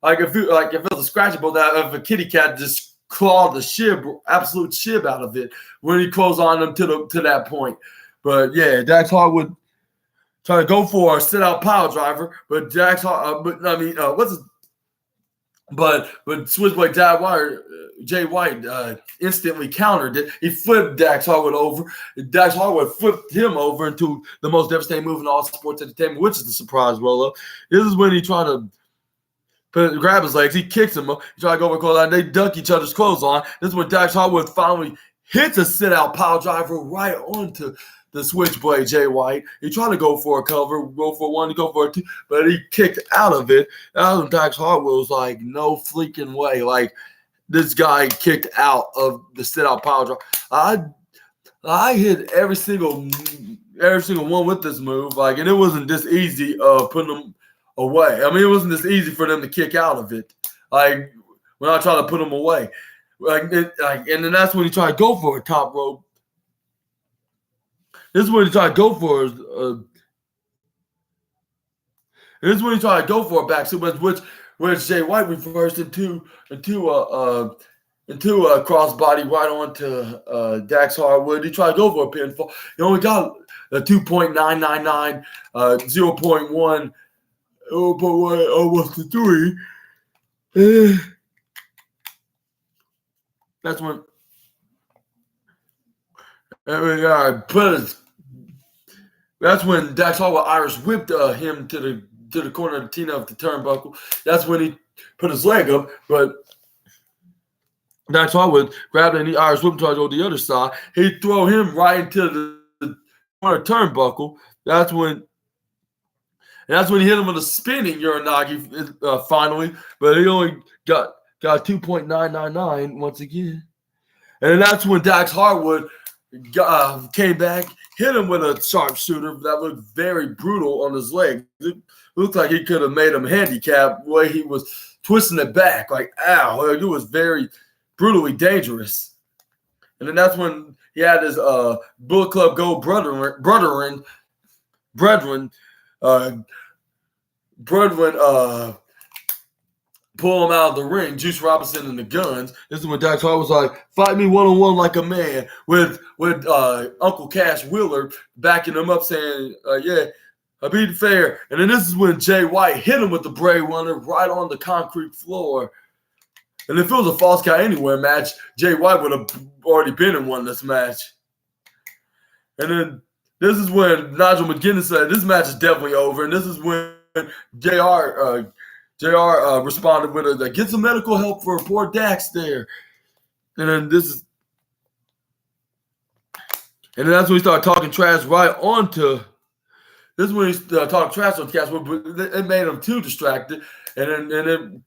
like if it was a scratching post, if a kitty cat just clawed the absolute shib out of it when he clotheslined him to that point. But yeah, Dax Harwood trying to go for a sit-out pile driver, but Switchblade Jay White instantly countered it. He flipped Dax Harwood over. Dax Harwood flipped him over into the most devastating move in all sports entertainment, which is the surprise roll-up. This is when he tried to grab his legs. He kicks him up. He tried to go over clothesline. They duck each other's clothes on. This is when Dax Harwood finally hits a sit-out pile driver right onto the Switchblade Jay White. He tried to go for a cover, go for one, go for a two, but he kicked out of it. And Dax Harwood was like, no freaking way. Like, this guy kicked out of the sit-out pile driver. I hit every single one with this move. Like, and it wasn't this easy putting them away. I mean, it wasn't this easy for them to kick out of it. Like, when I try to put them away. And then that's when he tried to go for a top rope. This is when he tried to go for a back suplex, which Jay White reversed into a crossbody right onto Dax Harwood. He tried to go for a pinfall. He only got a 2.999, 0.1, almost to 3. That's when that's when Dax Harwood Irish whipped him to the corner of the Tina of the turnbuckle. That's when he put his leg up, but Dax Harwood grabbed it and he Irish whipped him to go to the other side. He throw him right into the corner turnbuckle. That's when he hit him with a spinning Uranagi finally, but he only got 2.999 once again. And that's when Dax Harwood came back, hit him with a sharpshooter that looked very brutal on his leg. It looked like he could have made him handicapped the way he was twisting it back. Like, ow. It was very brutally dangerous. And then that's when he had his Bullet Club Gold brethren pull him out of the ring, Juice Robinson and the Guns. This is when Dax Harwood was like, fight me one-on-one like a man, with Uncle Cash Wheeler backing him up saying, yeah, I beat fair. And then this is when Jay White hit him with the Bray Runner right on the concrete floor. And if it was a Falls Count Anywhere match, Jay White would have already been and won this match. And then this is when Nigel McGuinness said, this match is definitely over. And this is when JR responded with a get some medical help for poor Dax there. And then that's when we started talking trash right onto. This is when he talked trash on Cash, but it made him too distracted. And then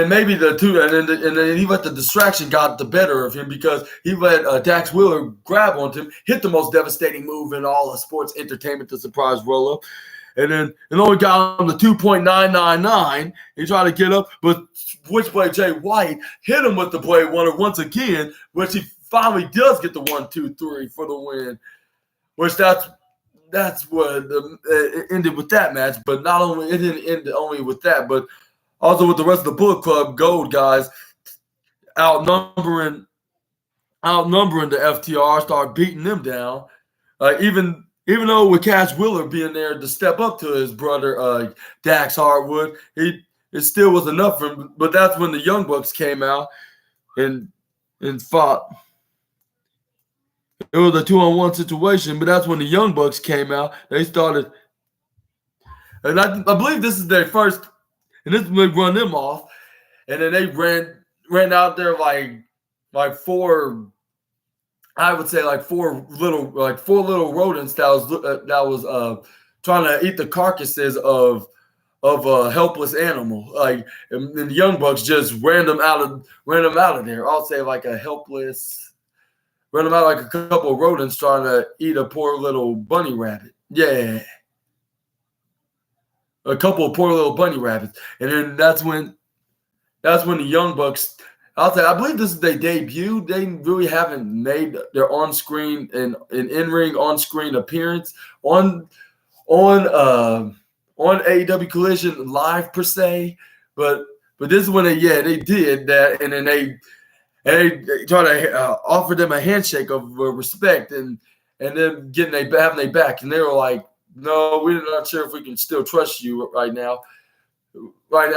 maybe the two, and then he let the distraction got the better of him because he let Dax Wheeler grab onto him, hit the most devastating move in all of sports entertainment, the surprise roll-up. And then it only got him to 2.999. He tried to get up, but Switchblade Jay White hit him with the Blade Runner once again, which he finally does get the 1, 2, 3 for the win. Which that's what it ended with that match. But it didn't end only with that, but also with the rest of the Bullet Club Gold guys outnumbering the FTR, start beating them down. Even though with Cash Wheeler being there to step up to his brother Dax Harwood, it still was enough for him. But that's when the Young Bucks came out and fought. It was a 2-on-1 situation, but that's when the Young Bucks came out. They started, and I believe this is their first, and this would run them off, and then they ran out there like four. I would say like four little rodents that was trying to eat the carcasses of a helpless animal. Like, and the Young Bucks just ran them out of there. I'll say like ran them out like a couple of rodents trying to eat a poor little bunny rabbit. Yeah. a couple of poor little bunny rabbits, and then that's when the Young Bucks. I'll say I believe this is their debut. They really haven't made their on-screen and an in-ring on-screen appearance on AEW Collision live per se, but this is when they did that, and then they try to offer them a handshake of respect, and then having they back, and they were like, no, we're not sure if we can still trust you right now. Like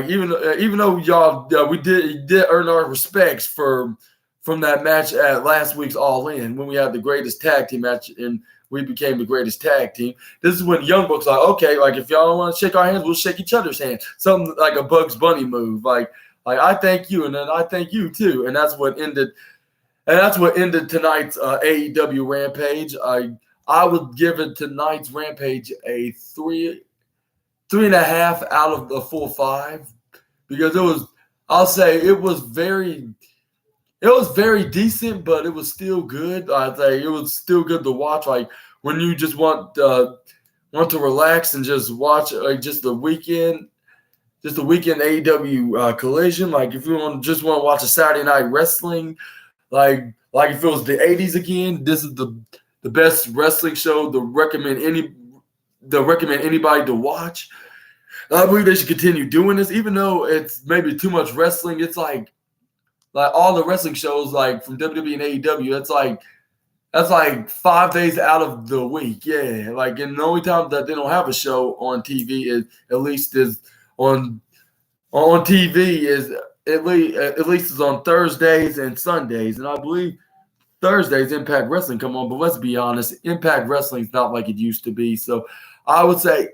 even though y'all we did earn our respects from that match at last week's All In when we had the greatest tag team match and we became the greatest tag team. This is when Young Bucks like, okay, like if y'all don't want to shake our hands, we'll shake each other's hands. Something like a Bugs Bunny move, like I thank you and then I thank you too, and that's what ended tonight's AEW Rampage. I would give it tonight's Rampage a 3.5 out of the full 5 because it was very decent, but it was still good. I'd say it was still good to watch. Like when you just want to relax and just watch just the weekend AEW Collision. Like if you just want to watch a Saturday night wrestling, like if it was the 80s again, this is the best wrestling show to recommend anybody to watch. I believe they should continue doing this, even though it's maybe too much wrestling. It's like all the wrestling shows like from WWE and AEW. That's like 5 days out of the week. Yeah, like and the only time that they don't have a show on TV is on TV is at least is on Thursdays and Sundays, and I believe Thursdays Impact Wrestling come on. But let's be honest, Impact Wrestling is not like it used to be. So I would say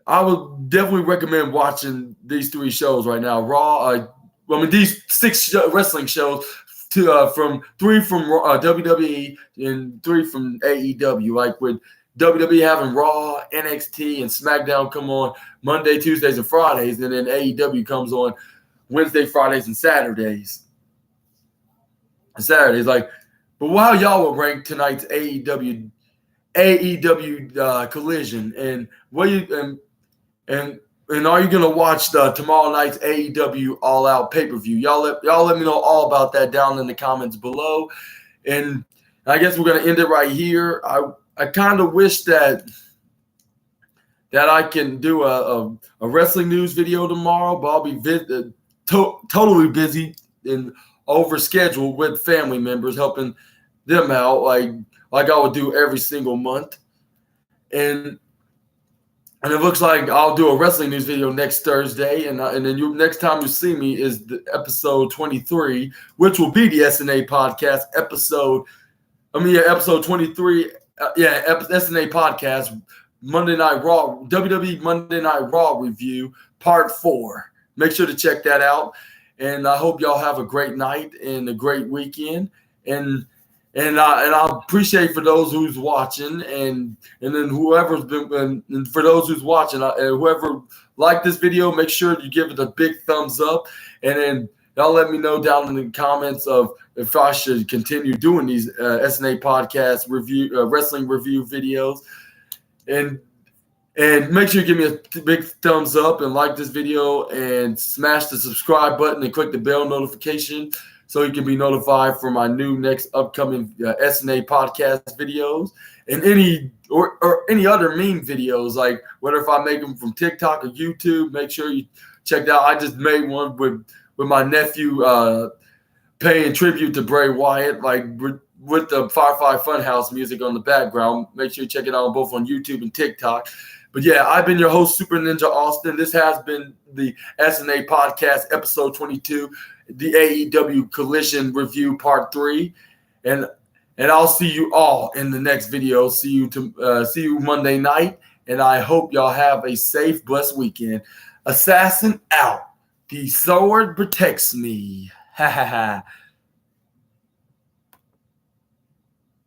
I would definitely recommend watching these 3 shows right now. Raw, these 6 wrestling shows, 3 from WWE and 3 from AEW. Like with WWE having Raw, NXT, and SmackDown come on Monday, Tuesdays, and Fridays, and then AEW comes on Wednesday, Fridays, and Saturdays. But while y'all will rank tonight's AEW Collision, and and are you gonna watch tomorrow night's AEW All Out pay-per-view? Y'all let me know all about that down in the comments below. And I guess we're gonna end it right here. I kind of wish that I can do a wrestling news video tomorrow, but I'll be totally busy and overscheduled with family members, helping them out like I would do every single month. And it looks like I'll do a wrestling news video next Thursday, and then next time you see me is the episode 23, which will be the SNA podcast episode 23. SNA podcast, Monday Night Raw, WWE Monday Night Raw review, part 4. Make sure to check that out, and I hope y'all have a great night and a great weekend, and I appreciate for those who's watching, and then whoever's been, and for those who's watching, and whoever liked this video, make sure you give it a big thumbs up, and then y'all let me know down in the comments of if I should continue doing these SNA podcast review, wrestling review videos, and make sure you give me a big thumbs up and like this video and smash the subscribe button and click the bell notification so you can be notified for my new next upcoming SNA podcast videos and any other meme videos, like whether if I make them from TikTok or YouTube. Make sure you check that out. I just made one with my nephew paying tribute to Bray Wyatt, like with the Firefly Funhouse music on the background. Make sure you check it out both on YouTube and TikTok. But yeah, I've been your host, Super Ninja Austin. This has been the SNA Podcast, episode 22, the AEW Collision Review, part 3. And I'll see you all in the next video. See you Monday night. And I hope y'all have a safe, blessed weekend. Assassin out. The sword protects me. Ha ha ha.